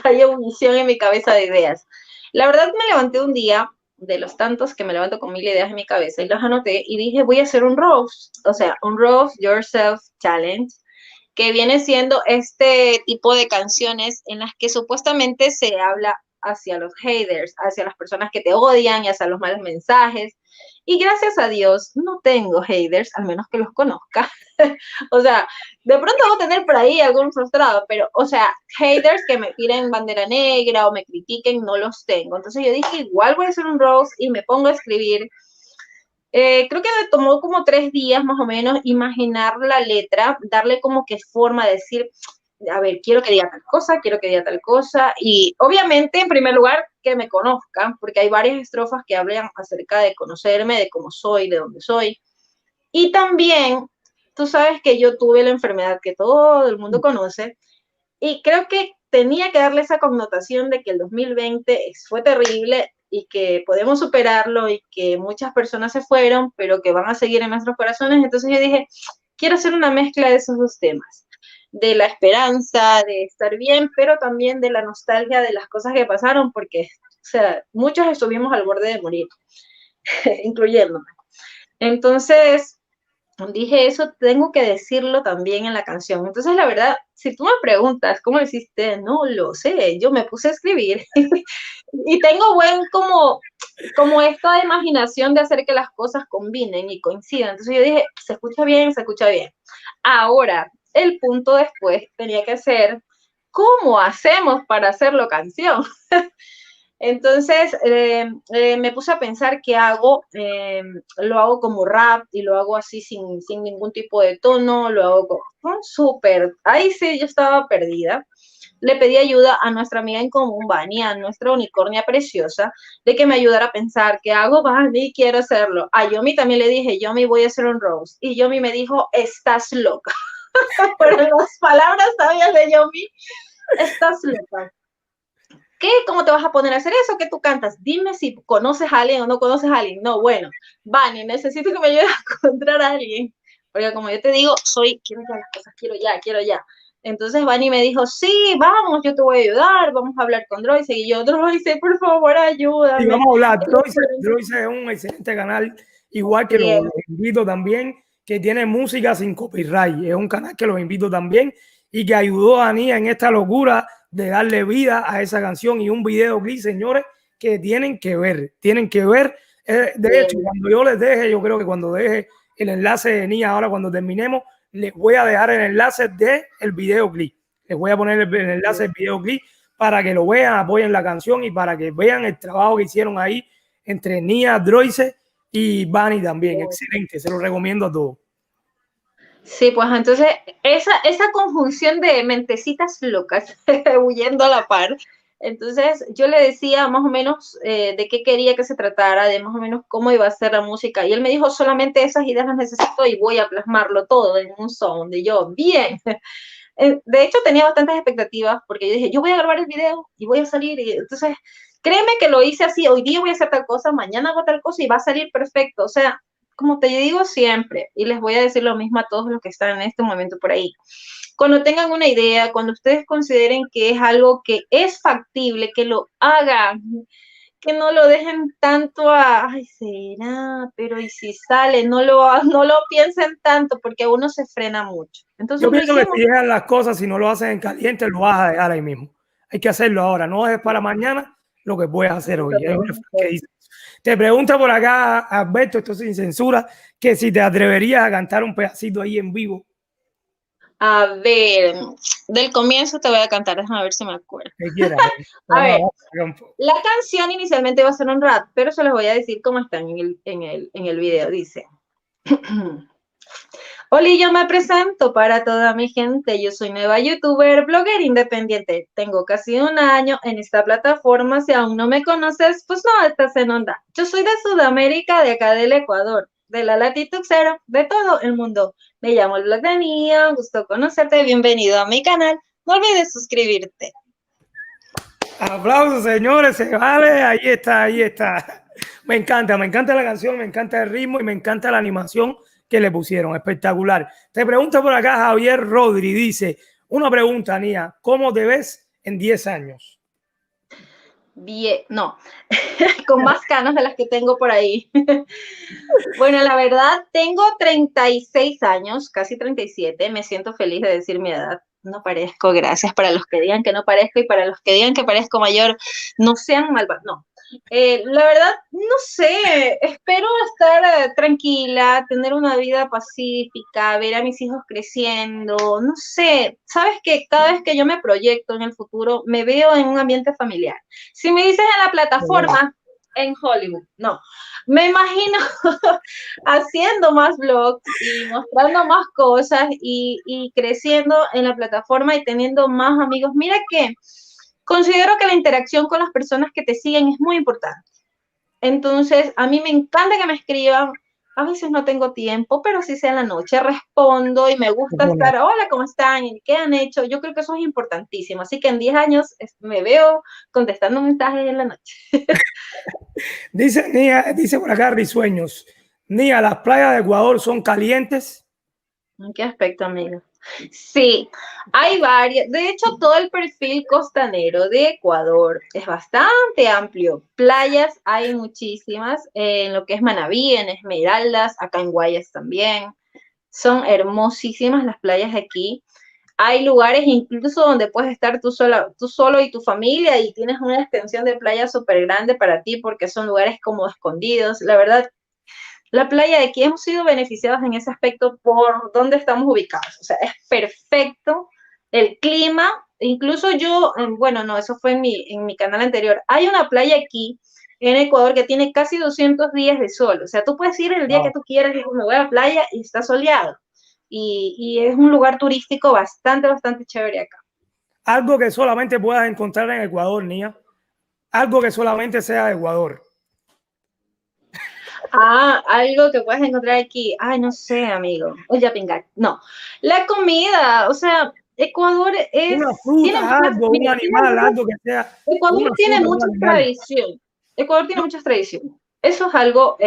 Hay ebullición en mi cabeza de ideas. La verdad me levanté un día de los tantos que me levanto con 1000 ideas en mi cabeza y los anoté y dije voy a hacer un roast, o sea, un roast yourself challenge, que viene siendo este tipo de canciones en las que supuestamente se habla hacia los haters, hacia las personas que te odian y hacia los malos mensajes. Y gracias a Dios no tengo haters, al menos que los conozca. O sea, de pronto voy a tener por ahí algún frustrado, pero, o sea, haters que me tiren bandera negra o me critiquen, no los tengo. Entonces yo dije, igual voy a hacer un roast y me pongo a escribir. Creo que me tomó como 3 días más o menos imaginar la letra, darle como que forma, decir, a ver, quiero que diga tal cosa, quiero que diga tal cosa, y obviamente, en primer lugar, que me conozcan, porque hay varias estrofas que hablan acerca de conocerme, de cómo soy, de dónde soy, y también, tú sabes que yo tuve la enfermedad que todo el mundo conoce, y creo que tenía que darle esa connotación de que el 2020 fue terrible y que podemos superarlo y que muchas personas se fueron, pero que van a seguir en nuestros corazones. Entonces yo dije, quiero hacer una mezcla de esos dos temas, de la esperanza, de estar bien, pero también de la nostalgia de las cosas que pasaron, porque, o sea, muchos estuvimos al borde de morir, incluyéndome. Entonces, dije, eso tengo que decirlo también en la canción. Entonces, la verdad, si tú me preguntas cómo lo hiciste, no lo sé. Yo me puse a escribir y tengo buen como esta imaginación de hacer que las cosas combinen y coincidan. Entonces yo dije, se escucha bien, se escucha bien. Ahora, el punto después tenía que ser, ¿cómo hacemos para hacerlo canción? Entonces me puse a pensar qué hago, lo hago como rap y lo hago así sin ningún tipo de tono, lo hago como súper, ahí sí yo estaba perdida. Le pedí ayuda a nuestra amiga en común, Vani, a nuestra unicornia preciosa, de que me ayudara a pensar qué hago, Vani, quiero hacerlo. A Yomi también le dije, Yomi, voy a hacer un roast. Y Yomi me dijo, estás loca. Por las palabras sabias de Yomi, estás loca. ¿Qué? ¿Cómo te vas a poner a hacer eso? ¿Qué tú cantas? Dime si conoces a alguien o no conoces a alguien. No, bueno, Vani, necesito que me ayudes a encontrar a alguien. Porque como yo te digo, quiero ya las cosas, quiero ya, quiero ya. Entonces Vani me dijo, sí, vamos, yo te voy a ayudar, vamos a hablar con Droise. Y yo, Droise, por favor, Y ayúdame. vamos a hablar. Droise es un excelente canal, igual que Bien, los invito también, que tiene música sin copyright. Es un canal que los invito también y que ayudó a Nia en esta locura de darle vida a esa canción y un videoclip, señores, que tienen que ver, tienen que ver. De hecho, bien, cuando yo les deje, yo creo que cuando deje el enlace de Nia, ahora cuando terminemos, les voy a dejar el enlace del videoclip. Les voy a poner el enlace del videoclip para que lo vean, apoyen la canción y para que vean el trabajo que hicieron ahí entre Nia, Droise y Vani también. bien. Excelente, se lo recomiendo a todos. Sí, pues entonces esa conjunción de mentecitas locas huyendo a la par Entonces yo le decía más o menos de qué quería que se tratara, de más o menos cómo iba a ser la música. Y él me dijo, solamente esas ideas las necesito y voy a plasmarlo todo en un sound. Y yo, bien. De hecho, tenía bastantes expectativas porque yo dije, yo voy a grabar el video y voy a salir. Y entonces, créeme que lo hice así, hoy día voy a hacer tal cosa, mañana hago tal cosa y va a salir perfecto. O sea, como te digo siempre, y les voy a decir lo mismo a todos los que están en este momento por ahí. Cuando tengan una idea, cuando ustedes consideren que es algo que es factible, que lo hagan, que no lo dejen tanto a, ay, será, pero y si sale, no lo piensen tanto porque uno se frena mucho. Yo Entonces lo pienso que hicimos. si dejan las cosas, si no lo hacen en caliente, lo vas a dejar ahí mismo. Hay que hacerlo ahora, no es para mañana lo que puedes hacer hoy. Es un refrán que dice. Te pregunta por acá, Alberto, esto sin censura, que si te atreverías a cantar un pedacito ahí en vivo. A ver, del comienzo te voy a cantar, déjame ver si me acuerdo. Que quieras. A ver, la canción inicialmente va a ser un rap, pero se los voy a decir cómo está en el video. Dice: Hola, yo me presento para toda mi gente. Yo soy nueva youtuber, blogger independiente. Tengo casi un año en esta plataforma. Si aún no me conoces, pues no estás en onda. Yo soy de Sudamérica, de acá del Ecuador, de la latitud cero, de todo el mundo. Me llamo el blog de Nia, gusto conocerte. Bienvenido a mi canal. No olvides suscribirte. Aplausos, señores, se vale. Ahí está, ahí está. Me encanta la canción, me encanta el ritmo y me encanta la animación que le pusieron. Espectacular. Te pregunto por acá, Javier Rodri, dice, una pregunta, Nia, ¿cómo te ves en 10 años? Bien, no, con más canas de las que tengo por ahí. Bueno, la verdad, tengo 36 años, casi 37. Me siento feliz de decir mi edad. No parezco, gracias para los que digan que no parezco y para los que digan que parezco mayor, no sean malvados. No, la verdad, no sé, espero estar tranquila, tener una vida pacífica, ver a mis hijos creciendo, no sé, sabes que cada vez que yo me proyecto en el futuro, me veo en un ambiente familiar. Si me dices en la plataforma, en Hollywood, no, me imagino haciendo más vlogs y mostrando más cosas y creciendo en la plataforma y teniendo más amigos. Mira que considero que la interacción con las personas que te siguen es muy importante. Entonces, a mí me encanta que me escriban. A veces no tengo tiempo, pero si sea en la noche respondo y me gusta estar, hola, ¿cómo están? ¿Qué han hecho? Yo creo que eso es importantísimo. Así que en 10 años me veo contestando mensajes en la noche. Dice Nia, dice por acá Risueños, Nia, las playas de Ecuador son calientes. ¿En qué aspecto, amigo? Sí, hay varias. De hecho, todo el perfil costanero de Ecuador es bastante amplio. Playas hay muchísimas, en lo que es Manabí, en Esmeraldas, acá en Guayas también. Son hermosísimas las playas de aquí. Hay lugares incluso donde puedes estar tú solo y tu familia y tienes una extensión de playa súper grande para ti porque son lugares como escondidos. La verdad, la playa de aquí hemos sido beneficiados en ese aspecto por donde estamos ubicados. O sea, es perfecto el clima. Incluso yo, bueno, no, eso fue en mi canal anterior. Hay una playa aquí en Ecuador que tiene casi 200 días de sol. O sea, tú puedes ir el día que tú quieras y me voy a la playa y está soleado. Y es un lugar turístico bastante, bastante chévere acá. Algo que solamente puedas encontrar en Ecuador, Nia. Algo que solamente sea de Ecuador. Ah, algo que puedes encontrar aquí. Ay, no sé, amigo. Oye, pinga. No. La comida, o sea, Ecuador Una tiene fruta, muchas, algo, un mira, animal, algo que sea Ecuador una tiene fruta, un muchas animal. tradiciones. Ecuador tiene muchas tradiciones. Eso es algo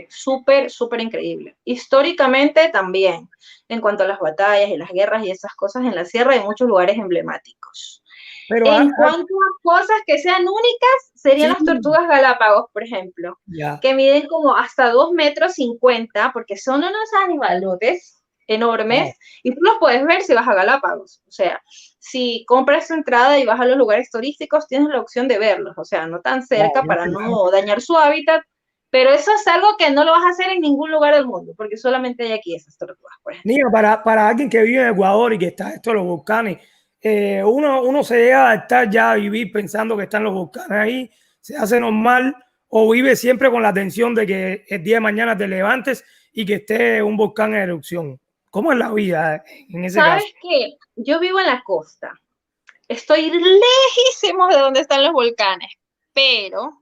súper, súper increíble. Históricamente también, en cuanto a las batallas y las guerras y esas cosas en la sierra, hay muchos lugares emblemáticos. Pero En cuanto a cosas que sean únicas, serían sí, las tortugas Galápagos, por ejemplo, ya. que miden como hasta 2,50 m, porque son unos animalotes enormes, y tú los puedes ver si vas a Galápagos. O sea, si compras tu entrada y vas a los lugares turísticos, tienes la opción de verlos, o sea, no tan cerca para no dañar su hábitat, pero eso es algo que no lo vas a hacer en ningún lugar del mundo, porque solamente hay aquí esas tortugas, por ejemplo. Mira, para alguien que vive en Ecuador y que está esto de los volcanes, uno se llega a estar ya a vivir pensando que están los volcanes ahí, se hace normal o vive siempre con la tensión de que el día de mañana te levantes y que esté un volcán en erupción. ¿Cómo es la vida en ese caso? ¿Sabes qué? Yo vivo en la costa. estoy lejísimo de donde están los volcanes, pero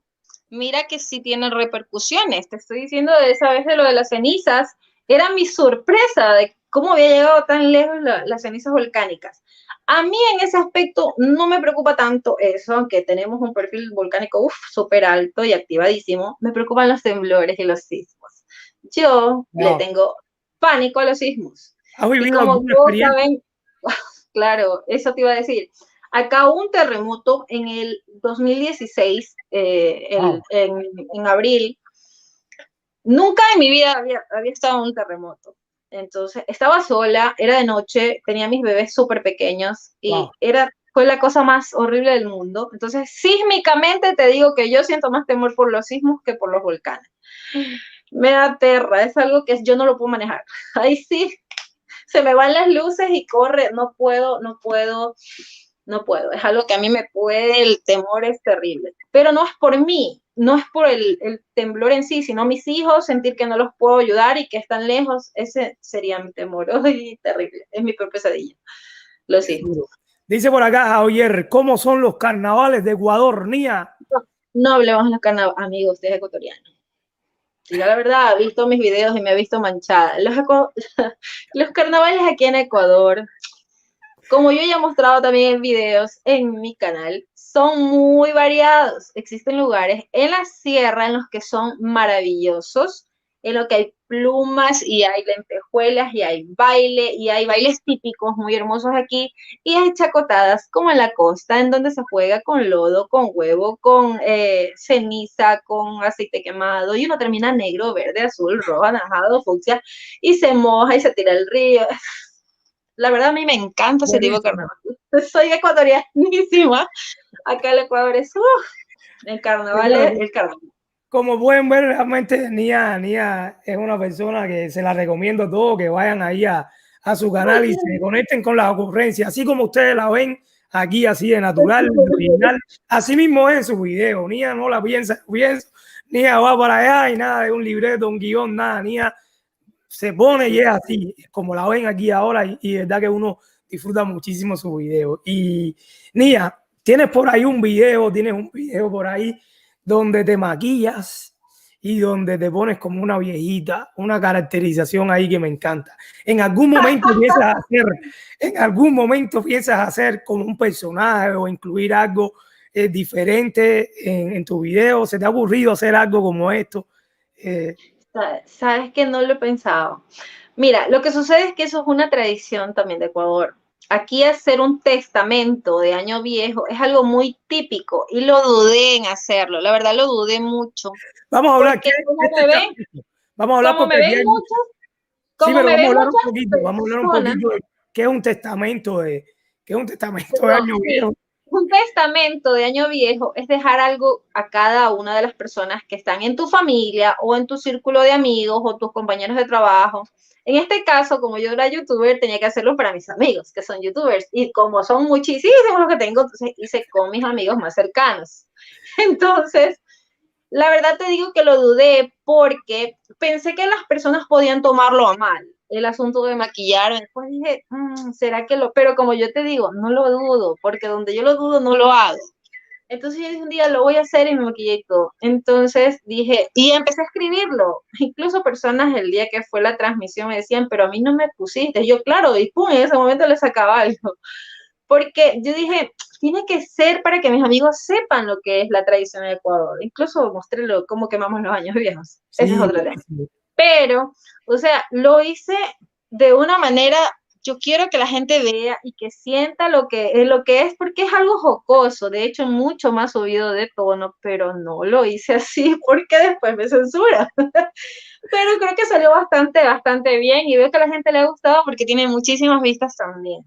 mira que sí tienen repercusiones. Te estoy diciendo de esa vez de lo de las cenizas, era mi sorpresa de cómo había llegado tan lejos las cenizas volcánicas. A mí en ese aspecto no me preocupa tanto eso, aunque tenemos un perfil volcánico súper alto y activadísimo, me preocupan los temblores y los sismos. Yo le Wow. tengo pánico a los sismos. ¿Has Y vivido como alguna todos experiencia? saben, claro, eso te iba a decir. Acá hubo un terremoto en el 2016, Wow. en abril. Nunca en mi vida había estado en un terremoto. Entonces, estaba sola, era de noche, tenía mis bebés súper pequeños Wow. y fue la cosa más horrible del mundo. Entonces, sísmicamente te digo que yo siento más temor por los sismos que por los volcanes. Me aterra, es algo que yo no lo puedo manejar. Ahí sí, se me van las luces y corre, no puedo, no puedo, no puedo. Es algo que a mí me puede, el temor es terrible. Pero no es por mí, no es por el temblor en sí, sino mis hijos, sentir que no los puedo ayudar y que están lejos, ese sería mi temor. Ay, terrible, es mi peor pesadilla. Lo Qué siento. duro. Dice por acá, Javier, ¿cómo son los carnavales de Ecuador, Nia? No, no hablemos en los carnavales, amigos, usted es ecuatoriano. Diga la verdad, ha visto mis videos y me ha visto manchada. Los carnavales aquí en Ecuador, como yo ya he mostrado también en videos en mi canal, son muy variados. Existen lugares en la sierra en los que son maravillosos, en los que hay plumas y hay lentejuelas y hay bailes típicos muy hermosos aquí, y hay chacotadas como en la costa, en donde se juega con lodo, con huevo, con ceniza, con aceite quemado, y uno termina negro, verde, azul, rojo, anaranjado, fucsia, y se moja y se tira al río. La verdad a mí me encanta ese tipo de Buenísimo. carnaval. Soy ecuatorianísima. Acá el Ecuador es, el Y carnaval bueno, es el carnaval. como pueden ver, realmente Nia es una persona que se la recomiendo a todos que vayan ahí a su canal y se conecten con las ocurrencias, así como ustedes la ven aquí, así de natural, de original. Así mismo es en su video. Nia no la piensa, Nia va para allá y nada de un libreto, un guión, nada. Nia se pone y es así, como la ven aquí ahora, y de verdad que uno disfruta muchísimo su video. Y Nia, tienes un video por ahí donde te maquillas y donde te pones como una viejita, una caracterización ahí que me encanta. En algún momento piensas hacer como un personaje o incluir algo diferente en tu video. ¿Se te ha ocurrido hacer algo como esto? Sabes que no lo he pensado. Mira, lo que sucede es que eso es una tradición también de Ecuador. Aquí hacer un testamento de año viejo es algo muy típico y lo dudé en hacerlo. La verdad lo dudé mucho. Vamos a hablar, Porque qué es testamento? Vamos a hablar como porque me aquí ven hay mucho. muchos, Sí, como pero me vamos a ven hablar un muchas poquito, vamos a hablar un personas. poquito de qué es un testamento qué es un testamento de Perdón, año sí. viejo. Un testamento de año viejo es dejar algo a cada una de las personas que están en tu familia o en tu círculo de amigos o tus compañeros de trabajo. En este caso, como yo era youtuber, tenía que hacerlo para mis amigos, que son youtubers. Y como son muchísimos los que tengo, entonces hice con mis amigos más cercanos. Entonces, la verdad te digo que lo dudé porque pensé que las personas podían tomarlo a mal, el asunto de maquillar. Después dije, ¿será que lo? Pero como yo te digo, no lo dudo, porque donde yo lo dudo, no lo hago. Entonces yo dije un día, lo voy a hacer y me maquillé y todo. Entonces dije, y empecé a escribirlo. Incluso personas el día que fue la transmisión me decían, pero a mí no me pusiste. Yo, claro, y pum, en ese momento le sacaba algo. Porque yo dije, tiene que ser para que mis amigos sepan lo que es la tradición de Ecuador. Incluso mostré cómo quemamos los años viejos. Ese es Sí, otro tema. Pero, o sea, lo hice de una manera, yo quiero que la gente vea y que sienta lo que es, porque es algo jocoso, de hecho, mucho más subido de tono, pero no lo hice así porque después me censura. Pero creo que salió bastante, bastante bien y veo que a la gente le ha gustado porque tiene muchísimas vistas también.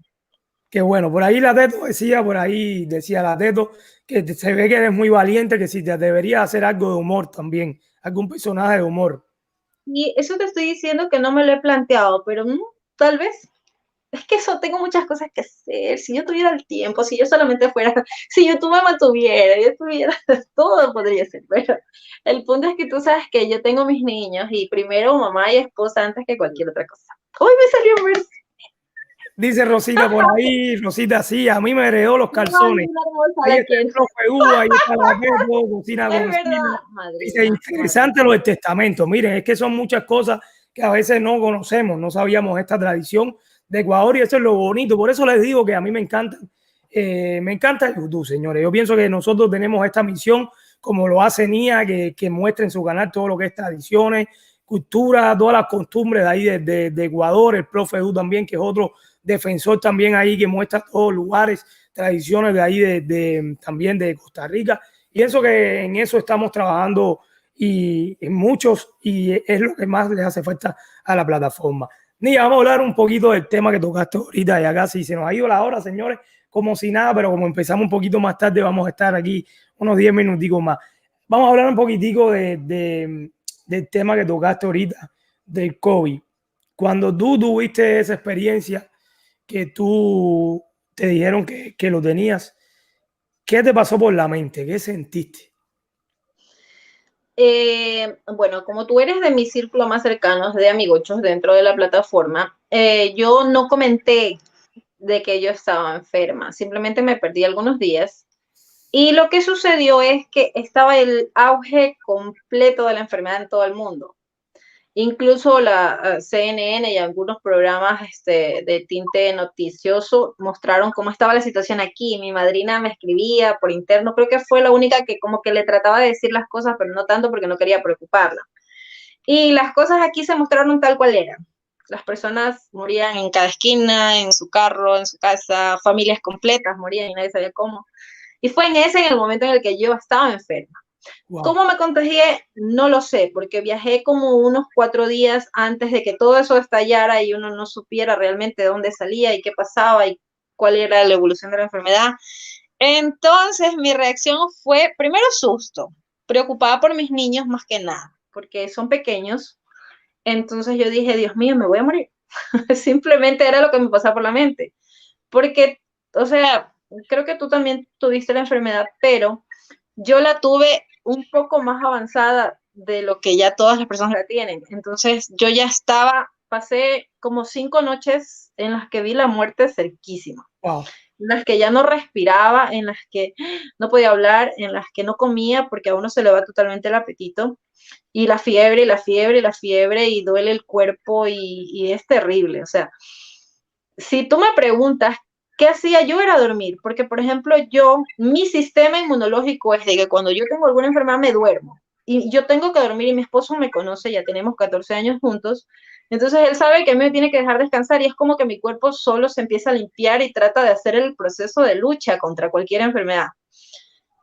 qué bueno. Por ahí la Teto decía, por ahí decía la Teto que se ve que eres muy valiente, que si te deberías hacer algo de humor también, algún personaje de humor. Y eso te estoy diciendo que no me lo he planteado, pero tal vez. Es que eso tengo muchas cosas que hacer. Si yo tuviera el tiempo, si yo solamente fuera, si YouTube me mantuviera, yo tuviera, todo podría ser. Pero el punto es que tú sabes que yo tengo mis niños y primero mamá y esposa antes que cualquier otra cosa. Hoy me salió un verso. Dice Rosita por ahí, Rosita, sí, a mí me heredó los calzones. Ay, hermosa Ahí la está el quiero. profe Hugo, ahí está la Bebo, cocina Es con Sila. verdad, Dice, madrina, madrina. interesante lo del testamento. Miren, es que son muchas cosas que a veces no conocemos, no sabíamos esta tradición de Ecuador y eso es lo bonito. Por eso les digo que a mí me encanta el YouTube, señores. Yo pienso que nosotros tenemos esta misión, como lo hace Nia, que muestra en su canal todo lo que es tradiciones, cultura, todas las costumbres de ahí de Ecuador, el profe Edu también, que es otro defensor también ahí que muestra todos los lugares, tradiciones de ahí también de Costa Rica. Y eso que en eso estamos trabajando y en muchos y es lo que más les hace falta a la plataforma. Ni vamos a hablar un poquito del tema que tocaste ahorita, ya casi se nos ha ido la hora, señores, como si nada, pero como empezamos un poquito más tarde, vamos a estar aquí unos 10 minuticos más. Vamos a hablar un poquitico del tema que tocaste ahorita, del COVID. Cuando tú tuviste esa experiencia que tú te dijeron que lo tenías, ¿qué te pasó por la mente? ¿Qué sentiste? Bueno, como tú eres de mi círculo más cercano de amigochos dentro de la plataforma, yo no comenté de que yo estaba enferma, simplemente me perdí algunos días. Y lo que sucedió es que estaba el auge completo de la enfermedad en todo el mundo. Incluso la CNN y algunos programas de tinte noticioso mostraron cómo estaba la situación aquí. Mi madrina me escribía por interno, creo que fue la única que como que le trataba de decir las cosas, pero no tanto porque no quería preocuparla. Y las cosas aquí se mostraron tal cual eran. Las personas morían en cada esquina, en su carro, en su casa, familias completas morían y nadie sabía cómo. Y fue en ese en el momento en el que yo estaba enferma. Wow. ¿Cómo me contagié? No lo sé, porque viajé como unos 4 días antes de que todo eso estallara y uno no supiera realmente de dónde salía y qué pasaba y cuál era la evolución de la enfermedad. Entonces mi reacción fue primero susto, preocupada por mis niños más que nada, porque son pequeños. Entonces yo dije, Dios mío, me voy a morir. Simplemente era lo que me pasaba por la mente. Porque, o sea, creo que tú también tuviste la enfermedad, pero yo la tuve un poco más avanzada de lo que ya todas las personas la tienen. Entonces yo ya estaba, pasé como 5 noches en las que vi la muerte cerquísima, Wow. en las que ya no respiraba, en las que no podía hablar, en las que no comía porque a uno se le va totalmente el apetito, y la fiebre, y la fiebre, y la fiebre, y duele el cuerpo, y es terrible. O sea, si tú me preguntas qué hacía yo era dormir, porque por ejemplo mi sistema inmunológico es de que cuando yo tengo alguna enfermedad me duermo y yo tengo que dormir y mi esposo me conoce, ya tenemos 14 años juntos, entonces él sabe que a mí me tiene que dejar descansar y es como que mi cuerpo solo se empieza a limpiar y trata de hacer el proceso de lucha contra cualquier enfermedad.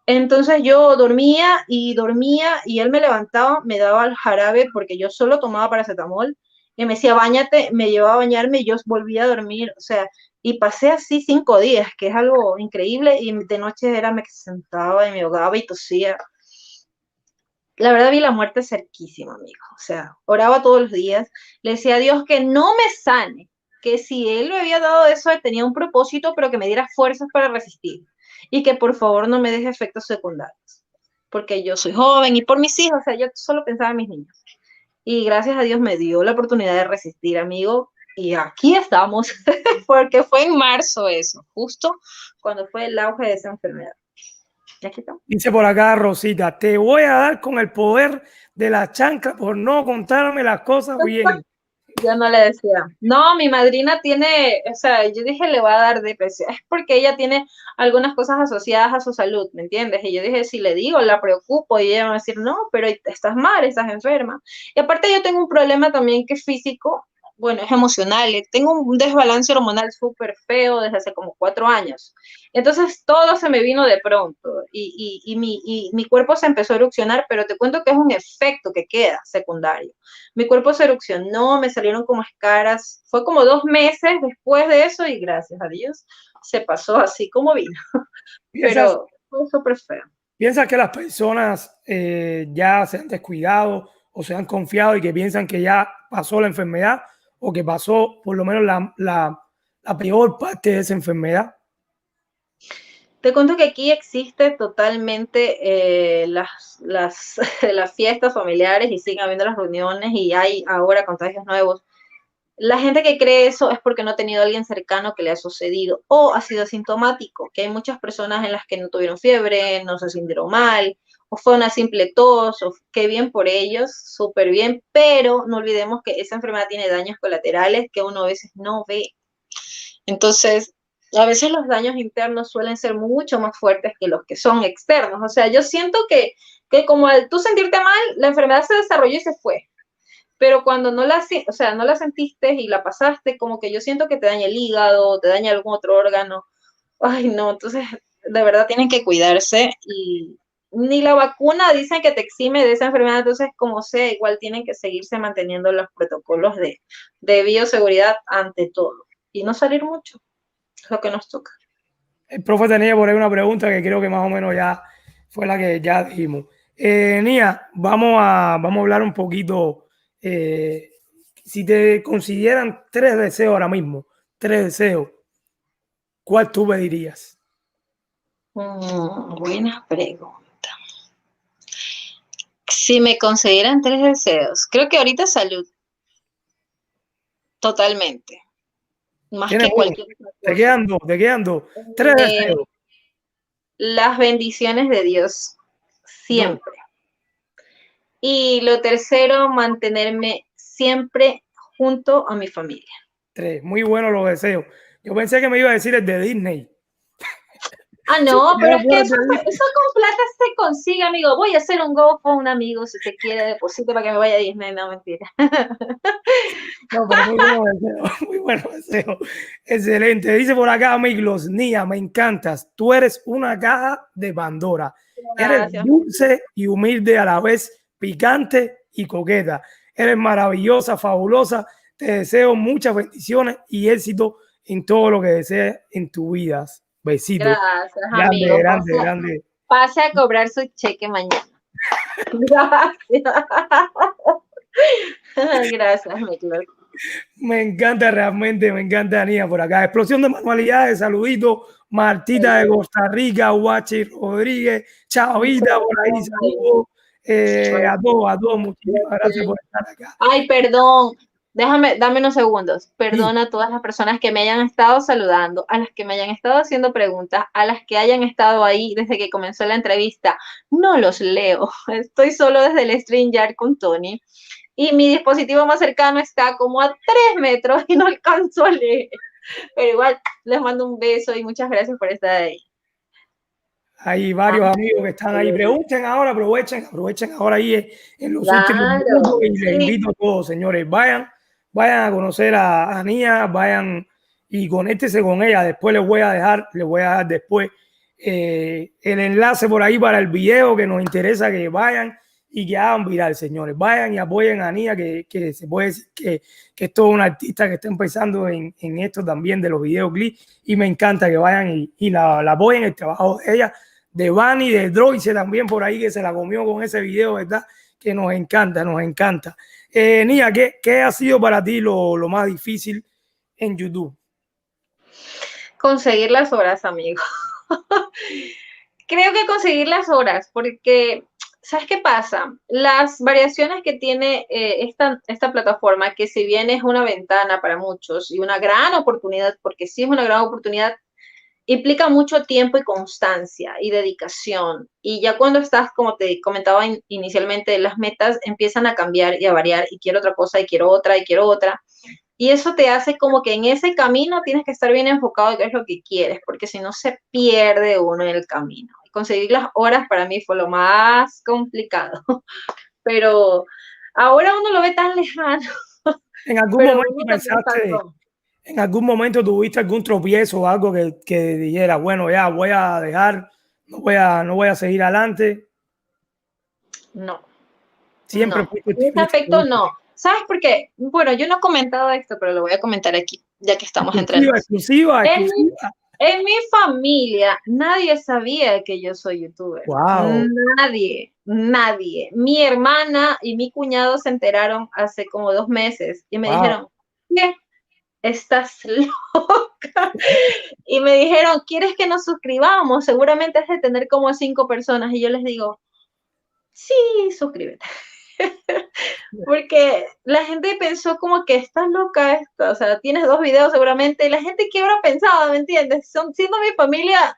Entonces yo dormía y él me levantaba, me daba el jarabe porque yo solo tomaba paracetamol y me decía, báñate, me llevaba a bañarme y yo volvía a dormir, o sea, y pasé así 5 días, que es algo increíble, y de noche me sentaba y me ahogaba y tosía. La verdad vi la muerte cerquísima, amigo, o sea, oraba todos los días, le decía a Dios que no me sane, que si Él me había dado eso, Él tenía un propósito, pero que me diera fuerzas para resistir, y que por favor no me deje efectos secundarios, porque yo soy joven y por mis hijos, o sea, yo solo pensaba en mis niños. Y gracias a Dios me dio la oportunidad de resistir, amigo. Y aquí estamos, porque fue en marzo eso, justo cuando fue el auge de esa enfermedad. Y aquí estamos. Dice por acá Rosita, te voy a dar con el poder de la chancla por no contarme las cosas bien. Yo no le decía, no, mi madrina tiene, o sea, yo dije le voy a dar depresión, es porque ella tiene algunas cosas asociadas a su salud, ¿me entiendes? Y yo dije, si le digo, la preocupo, y ella me va a decir, no, pero estás mal, estás enferma. Y aparte yo tengo un problema también que es físico, bueno, es emocional, tengo un desbalance hormonal súper feo desde hace como 4 años. Entonces todo se me vino de pronto y mi cuerpo se empezó a erupcionar, pero te cuento que es un efecto que queda secundario. Mi cuerpo se erupcionó, me salieron como escaras, fue como 2 meses después de eso y gracias a Dios se pasó así como vino, ¿Piensas, pero fue súper feo. piensas que las personas ya se han descuidado o se han confiado y que piensan que ya pasó la enfermedad o que pasó por lo menos la peor parte de esa enfermedad? Te cuento que aquí existe totalmente las fiestas familiares y siguen habiendo las reuniones y hay ahora contagios nuevos. La gente que cree eso es porque no ha tenido a alguien cercano que le ha sucedido o ha sido asintomático, que hay muchas personas en las que no tuvieron fiebre, no se sintieron mal, o fue una simple tos, o qué bien por ellos, súper bien, pero no olvidemos que esa enfermedad tiene daños colaterales que uno a veces no ve. Entonces, a veces los daños internos suelen ser mucho más fuertes que los que son externos. O sea, yo siento que como al tú sentirte mal, la enfermedad se desarrolló y se fue. Pero cuando no la, o sea, no la sentiste y la pasaste, como que yo siento que te daña el hígado, te daña algún otro órgano. Ay, no, entonces de verdad tienen que cuidarse y ni la vacuna dicen que te exime de esa enfermedad, entonces como sea, igual tienen que seguirse manteniendo los protocolos de bioseguridad ante todo y no salir mucho, es lo que nos toca. El profe tenía por ahí una pregunta que creo que más o menos ya fue la que ya dijimos. Nia, vamos a hablar un poquito. Si te consideran tres deseos ahora mismo, tres deseos, ¿cuál tú pedirías? Buena pregunta. Si me consideran tres deseos, creo que ahorita salud, totalmente, más Tienes que uno, cualquier otra cosa. te quedan dos, tres Eh, deseos, las bendiciones de Dios, dos, siempre. Y lo tercero, mantenerme siempre junto a mi familia. tres. Muy buenos los deseos. Yo pensé que me iba a decir el de Disney. Ah, Si no, pero quedara es que fuera el de Disney. eso con plata se consigue, amigo. Voy a hacer un go con un amigo si se quiere, deposite para que me vaya a Disney. No, mentira. No, pero muy bueno deseo, muy bueno deseo. Excelente. Dice por acá, amigos, Nia, me encantas. Tú eres una caja de Pandora. Eres Gracias. dulce y humilde a la vez, picante y coqueta. Eres maravillosa, fabulosa. Te deseo muchas bendiciones y éxito en todo lo que desees en tu vida. Besitos. Gracias, Grande, amigo. grande, grande. Pase a cobrar su cheque mañana. Gracias. Gracias, Miklos. Me encanta realmente, me encanta Ania por acá. Explosión de manualidades, saluditos. Martita de Costa Rica, Guachi Rodríguez, Chavita por ahí, saludos. A todos, muchísimas gracias por estar acá. Ay, perdón. Dame unos segundos. Sí, Perdona a todas las personas que me hayan estado saludando, a las que me hayan estado haciendo preguntas, a las que hayan estado ahí desde que comenzó la entrevista. No los leo. Estoy solo desde el StreamYard con Tony. Y mi dispositivo más cercano está como a 3 metros y no alcanzo a leer. Pero igual, les mando un beso y muchas gracias por estar ahí. hay varios amigos que están ahí. Pregunten ahora, aprovechen ahora ahí en los últimos minutos Claro, y les sí. invito a todos, señores, vayan a conocer a Nia, vayan y conéctense con ella. Después les voy a dar después el enlace por ahí para el video que nos interesa que vayan y que hagan viral, señores. Vayan y apoyen a Nia, que se puede decir que es toda una artista que está empezando en esto también de los videoclips y me encanta que vayan y la apoyen el trabajo de ella, de Vani, de Droice también por ahí que se la comió con ese video, ¿verdad? Que nos encanta, nos encanta. Nia, ¿qué ha sido para ti lo más difícil en YouTube? Conseguir las horas, amigo. Creo que conseguir las horas, porque, ¿sabes qué pasa? Las variaciones que tiene esta plataforma, que si bien es una ventana para muchos y una gran oportunidad, porque sí es una gran oportunidad, implica mucho tiempo y constancia y dedicación. Y ya cuando estás, como te comentaba inicialmente, las metas empiezan a cambiar y a variar y quiero otra cosa y quiero otra y quiero otra. Y eso te hace como que en ese camino tienes que estar bien enfocado en qué es lo que quieres, porque si no se pierde uno en el camino. Y conseguir las horas para mí fue lo más complicado, pero ahora uno lo ve tan lejano, ¿En algún pero momento uno también pensaste, pasó. en algún momento tuviste algún tropiezo o algo que dijera, bueno, ya voy a dejar, no voy a seguir adelante? No, Siempre no, fuiste en ese optimista. aspecto no. ¿Sabes por qué? Bueno, yo no he comentado esto, pero lo voy a comentar aquí, ya que estamos entre Exclusiva, nos. exclusiva, En mi, exclusiva. en mi familia nadie sabía que yo soy youtuber. Wow. Nadie, nadie. Mi hermana y mi cuñado se enteraron hace como 2 meses y me Wow. dijeron, ¿qué? ¿Estás loca? Y me dijeron, ¿quieres que nos suscribamos? Seguramente has de tener como 5 personas. Y yo les digo, sí, suscríbete. Porque la gente pensó como que estás loca esta, o sea, tienes 2 videos seguramente, y la gente que habrá pensado, ¿me entiendes? Siendo mi familia,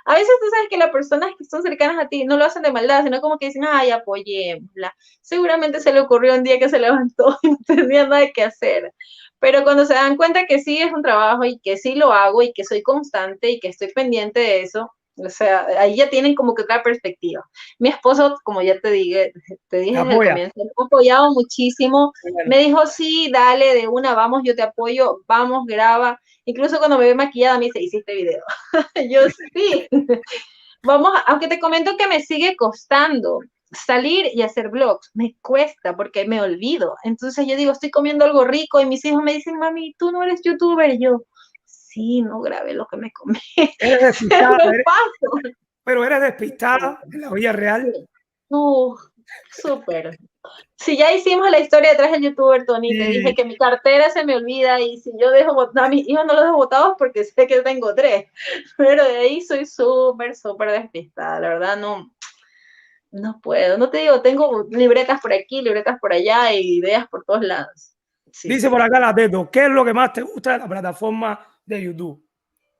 a veces tú sabes que las personas que son cercanas a ti no lo hacen de maldad, sino como que dicen, ay, apoyémosla. Seguramente se le ocurrió un día que se levantó y no tenía nada que hacer. Pero cuando se dan cuenta que sí es un trabajo y que sí lo hago y que soy constante y que estoy pendiente de eso, o sea, ahí ya tienen como que otra perspectiva. Mi esposo, como ya te ¿Te dije desde el apoya? comienzo, me ha apoyado muchísimo. Bueno, Me dijo, sí, dale, de una, vamos, yo te apoyo, vamos, graba. Incluso cuando me ve maquillada, me dice, hiciste video. Yo sí. Vamos, aunque te comento que me sigue costando salir y hacer vlogs, me cuesta porque me olvido. Entonces yo digo, estoy comiendo algo rico y mis hijos me dicen, mami, tú no eres youtuber. Y yo, sí, no grabé lo que me comí. eres Se despistada, me pasa. pero eres despistada en la vida real. Sí. Súper. Si ya hicimos la historia detrás del youtuber, Tony, te dije Y que mi cartera se me olvida y si yo dejo botar a mis hijos no los dejo botados porque sé que tengo 3, pero de ahí soy súper despistada, la verdad no puedo, no te digo, tengo libretas por aquí, libretas por allá y ideas por todos lados. Sí. dice por acá la Teto, ¿qué es lo que más te gusta de la plataforma de YouTube?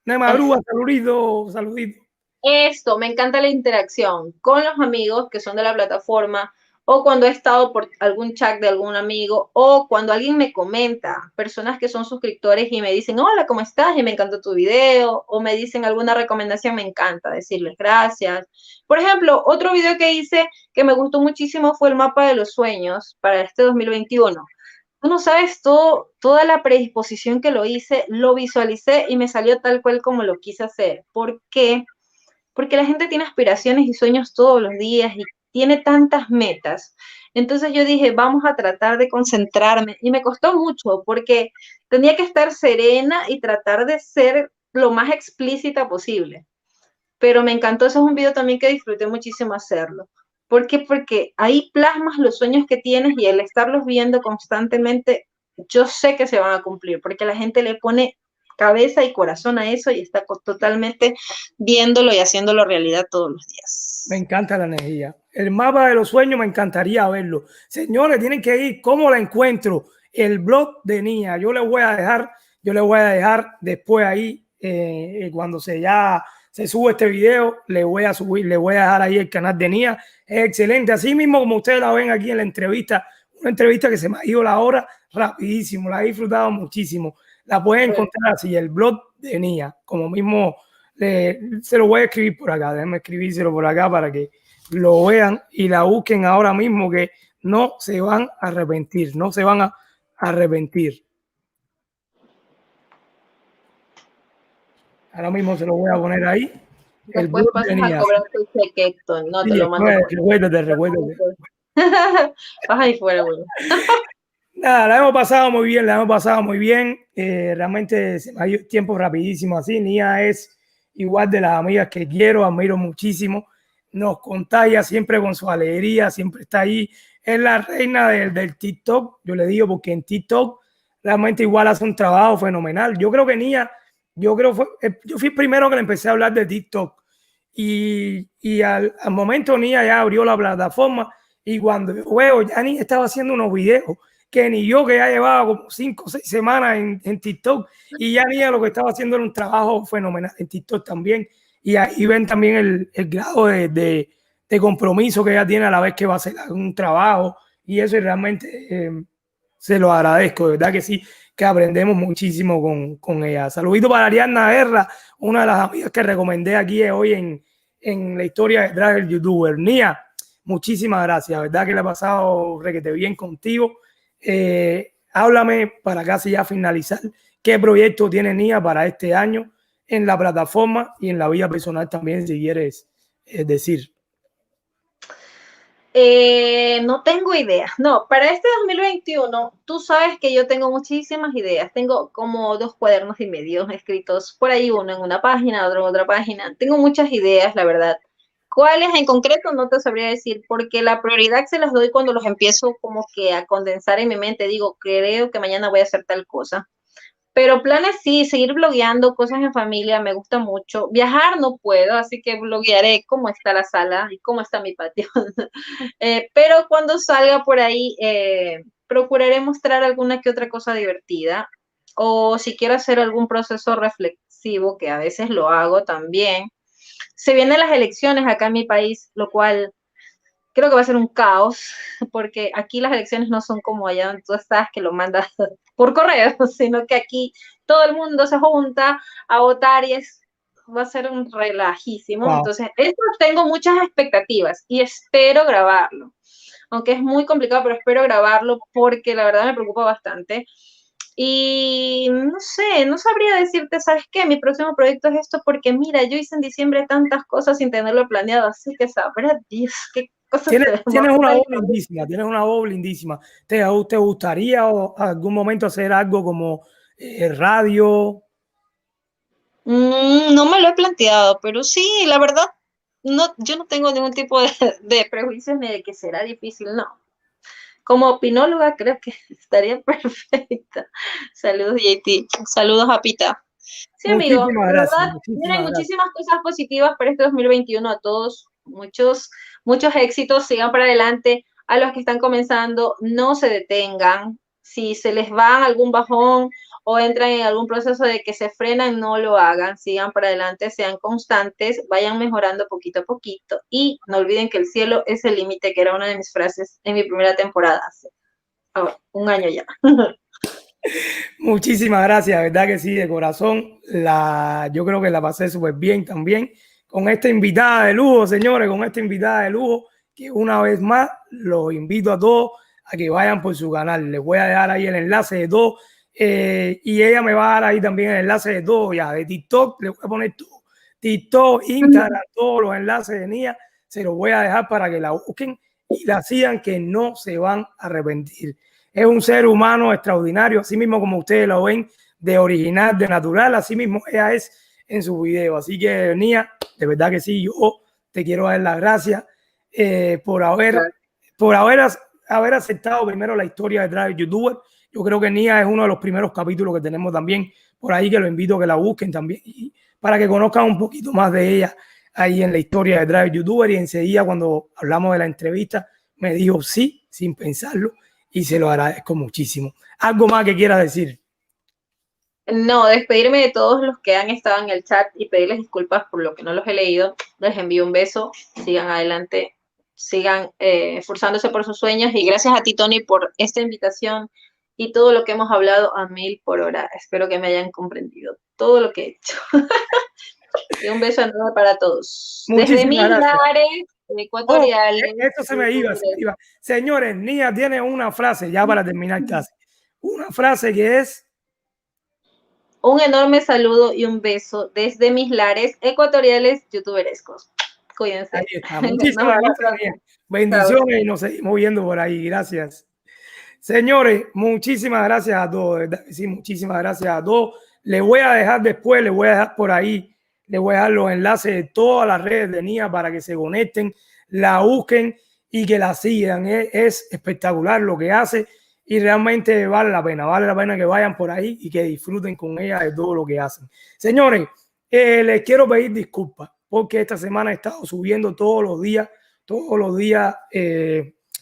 Nemadrúa, saludito, saludito. Esto, me encanta la interacción con los amigos que son de la plataforma o cuando he estado por algún chat de algún amigo o cuando alguien me comenta, personas que son suscriptores y me dicen, hola, ¿cómo estás? Y me encantó tu video o me dicen alguna recomendación, me encanta decirles gracias. Por ejemplo, otro video que hice que me gustó muchísimo fue el mapa de los sueños para este 2021. Tú no sabes toda la predisposición que lo hice, lo visualicé y me salió tal cual como lo quise hacer. ¿Por qué? Porque la gente tiene aspiraciones y sueños todos los días y tiene tantas metas. Entonces yo dije, vamos a tratar de concentrarme y me costó mucho porque tenía que estar serena y tratar de ser lo más explícita posible. Pero me encantó, ese es un video también que disfruté muchísimo hacerlo. ¿Por qué? Porque ahí plasmas los sueños que tienes y el estarlos viendo constantemente, yo sé que se van a cumplir, porque la gente le pone cabeza y corazón a eso y está totalmente viéndolo y haciéndolo realidad todos los días. Me encanta la energía. El mapa de los sueños me encantaría verlo. Señores, tienen que ir. ¿Cómo la encuentro? El blog de Nia. Yo le voy a dejar después ahí, cuando se sube este video, le voy a dejar ahí el canal de Nia. Es excelente. Así mismo como ustedes la ven aquí en la entrevista, una entrevista que se me ha ido la hora rapidísimo, la he disfrutado muchísimo. La pueden encontrar así, el blog de Nia, como mismo se lo voy a escribir por acá, déjenme escribírselo por acá para que lo vean y la busquen ahora mismo, que no se van a arrepentir, no se van a arrepentir. Ahora mismo se lo voy a poner ahí. El Después blog pasas a tenía. cobrar tu cheque, Héctor. No, Sí, te lo mando. recuérdate. Ay, fuera, bueno. Nada, la hemos pasado muy bien, la hemos pasado muy bien. Realmente se me ha ido el tiempo rapidísimo así. Nia es igual de las amigas que quiero, admiro muchísimo. Nos contagia siempre con su alegría, siempre está ahí. Es la reina del TikTok, yo le digo, porque en TikTok realmente igual hace un trabajo fenomenal. Yo creo que Nia, yo fui el primero que le empecé a hablar de TikTok y al momento Nia ya abrió la plataforma y cuando yo veo, ya Nia estaba haciendo unos videos que ni yo, que ya llevaba como 5 o 6 semanas en TikTok, y ya Nia lo que estaba haciendo era un trabajo fenomenal en TikTok también, y ahí ven también el grado de compromiso que ella tiene a la vez que va a hacer un trabajo, y eso realmente se lo agradezco, de verdad que sí, que aprendemos muchísimo con ella. Saludito para Ariadna Guerra, una de las amigas que recomendé aquí hoy en la historia detrás del youtuber. Nia, muchísimas gracias, verdad que le ha pasado requete bien contigo. Háblame para casi ya finalizar, qué proyecto tiene Nia para este año en la plataforma y en la vida personal también, si quieres decir. No tengo idea. No, para este 2021, tú sabes que yo tengo muchísimas ideas. Tengo como 2 cuadernos y medio escritos, por ahí uno en una página, otro en otra página. Tengo muchas ideas, la verdad. ¿Cuáles en concreto? No te sabría decir, porque la prioridad se las doy cuando los empiezo como que a condensar en mi mente. Digo, creo que mañana voy a hacer tal cosa. Pero planes sí, seguir blogueando cosas en familia, me gusta mucho. Viajar no puedo, así que bloguearé cómo está la sala y cómo está mi patio. Pero cuando salga por ahí, procuraré mostrar alguna que otra cosa divertida. O si quiero hacer algún proceso reflexivo, que a veces lo hago también. Se vienen las elecciones acá en mi país, lo cual creo que va a ser un caos, porque aquí las elecciones no son como allá donde tú estás, que lo mandas por correo, sino que aquí todo el mundo se junta a votar y va a ser un relajísimo. Wow. Entonces, eso tengo muchas expectativas y espero grabarlo, aunque es muy complicado, pero espero grabarlo porque la verdad me preocupa bastante. Y no sé, no sabría decirte, ¿sabes qué? Mi próximo proyecto es esto porque mira, yo hice en diciembre tantas cosas sin tenerlo planeado, así que sabrá Dios qué cosas Tienes, se me tienes una ocurren. voz lindísima, tienes una voz lindísima. ¿Te gustaría o algún momento hacer algo como radio? No me lo he planteado, pero sí, la verdad, no, yo no tengo ningún tipo de prejuicios ni de que será difícil, no. Como opinóloga creo que estaría perfecta. Saludos, JT. Saludos a Pita. Sí, amigo, Muchísimas de gracias, verdad, miren, muchísimas gracias. muchísimas cosas positivas para este 2021 a todos, muchos éxitos, sigan para adelante, a los que están comenzando, no se detengan, si se les va algún bajón o entran en algún proceso de que se frenan, no lo hagan, sigan para adelante, sean constantes, vayan mejorando poquito a poquito y no olviden que el cielo es el límite, que era una de mis frases en mi primera temporada, hace un año ya. Muchísimas gracias, verdad que sí, de corazón. Yo creo que la pasé súper bien también con esta invitada de lujo, señores, con esta invitada de lujo, que una vez más los invito a todos a que vayan por su canal. Les voy a dejar ahí el enlace de todo y ella me va a dar ahí también el enlace de todo, ya de TikTok, le voy a poner todo. TikTok, Instagram, todos los enlaces de Nia, se los voy a dejar para que la busquen y la sigan, que no se van a arrepentir. Es un ser humano extraordinario, así mismo como ustedes lo ven, de original, de natural, así mismo ella es en su video. Así que, Nia, de verdad que sí, yo te quiero dar las gracias por haber aceptado primero la historia detrás del youtuber. Yo creo que Nia es uno de los primeros capítulos que tenemos también por ahí, que lo invito a que la busquen también y para que conozcan un poquito más de ella ahí en la historia detrás del youtuber. Y enseguida, cuando hablamos de la entrevista, me dijo sí, sin pensarlo, y se lo agradezco muchísimo. ¿Algo más que quieras decir? No, despedirme de todos los que han estado en el chat y pedirles disculpas por lo que no los he leído. Les envío un beso, sigan adelante, sigan esforzándose por sus sueños y gracias a ti, Tony, por esta invitación y todo lo que hemos hablado a 1000 por hora. Espero que me hayan comprendido todo lo que he hecho. Y un beso enorme para todos. Desde Muchísimas mis gracias. lares Oh, ecuatoriales. esto se me iba, se me iba. Señores, Nia tiene una frase ya para terminar casi. Una frase que es... Un enorme saludo y un beso desde mis lares ecuatoriales youtuberescos. Ahí Cuídense. está. Nos Muchísimas vemos gracias, Nia. pronto. Chao. Bendiciones y nos seguimos viendo por ahí. Gracias. Señores, muchísimas gracias a todos. ¿Verdad? Sí, muchísimas gracias a todos. Les voy a dejar después, les voy a dejar por ahí, les voy a dejar los enlaces de todas las redes de Nia para que se conecten, la busquen y que la sigan. Es espectacular lo que hace y realmente vale la pena que vayan por ahí y que disfruten con ella de todo lo que hacen. Señores, les quiero pedir disculpas porque esta semana he estado subiendo todos los días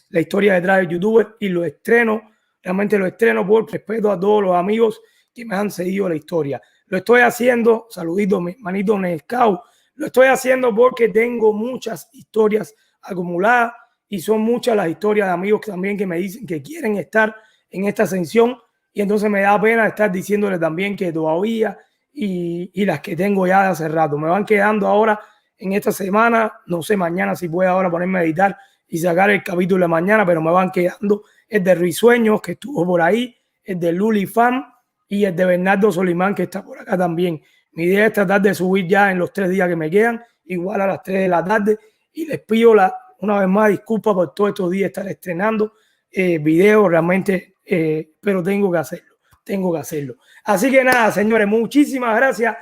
la historia detrás de youtuber y lo estreno, realmente lo estreno por respeto a todos los amigos que me han seguido la historia. Lo estoy haciendo, saludito mi hermanito Nescau, lo estoy haciendo porque tengo muchas historias acumuladas y son muchas las historias de amigos también que me dicen que quieren estar en esta ascensión y entonces me da pena estar diciéndole también que todavía y las que tengo ya de hace rato. Me van quedando ahora en esta semana, no sé mañana si puedo ahora ponerme a editar y sacar el capítulo de mañana, pero me van quedando el de Risueños, que estuvo por ahí, el de Luli Fan y el de Bernardo Solimán, que está por acá también. Mi idea es tratar de subir ya en los 3 días que me quedan, igual a las 3 de la tarde, y les pido una vez más disculpas por todos estos días estar estrenando videos, realmente, pero tengo que hacerlo. Así que nada, señores, muchísimas gracias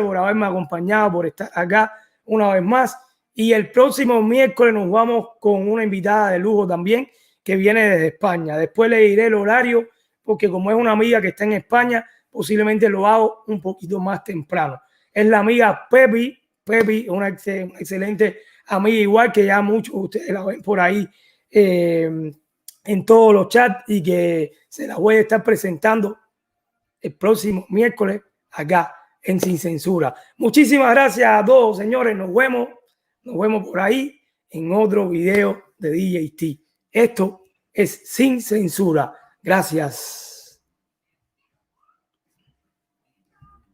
por haberme acompañado, por estar acá una vez más. Y el próximo miércoles nos vamos con una invitada de lujo también que viene desde España. Después le diré el horario porque como es una amiga que está en España, posiblemente lo hago un poquito más temprano. Es la amiga Pepi, una excelente amiga, igual que ya muchos de ustedes la ven por ahí en todos los chats, y que se la voy a estar presentando el próximo miércoles acá en Sin Censura. Muchísimas gracias a todos, señores. Nos vemos por ahí en otro video de DJ T. Esto es Sin Censura. Gracias.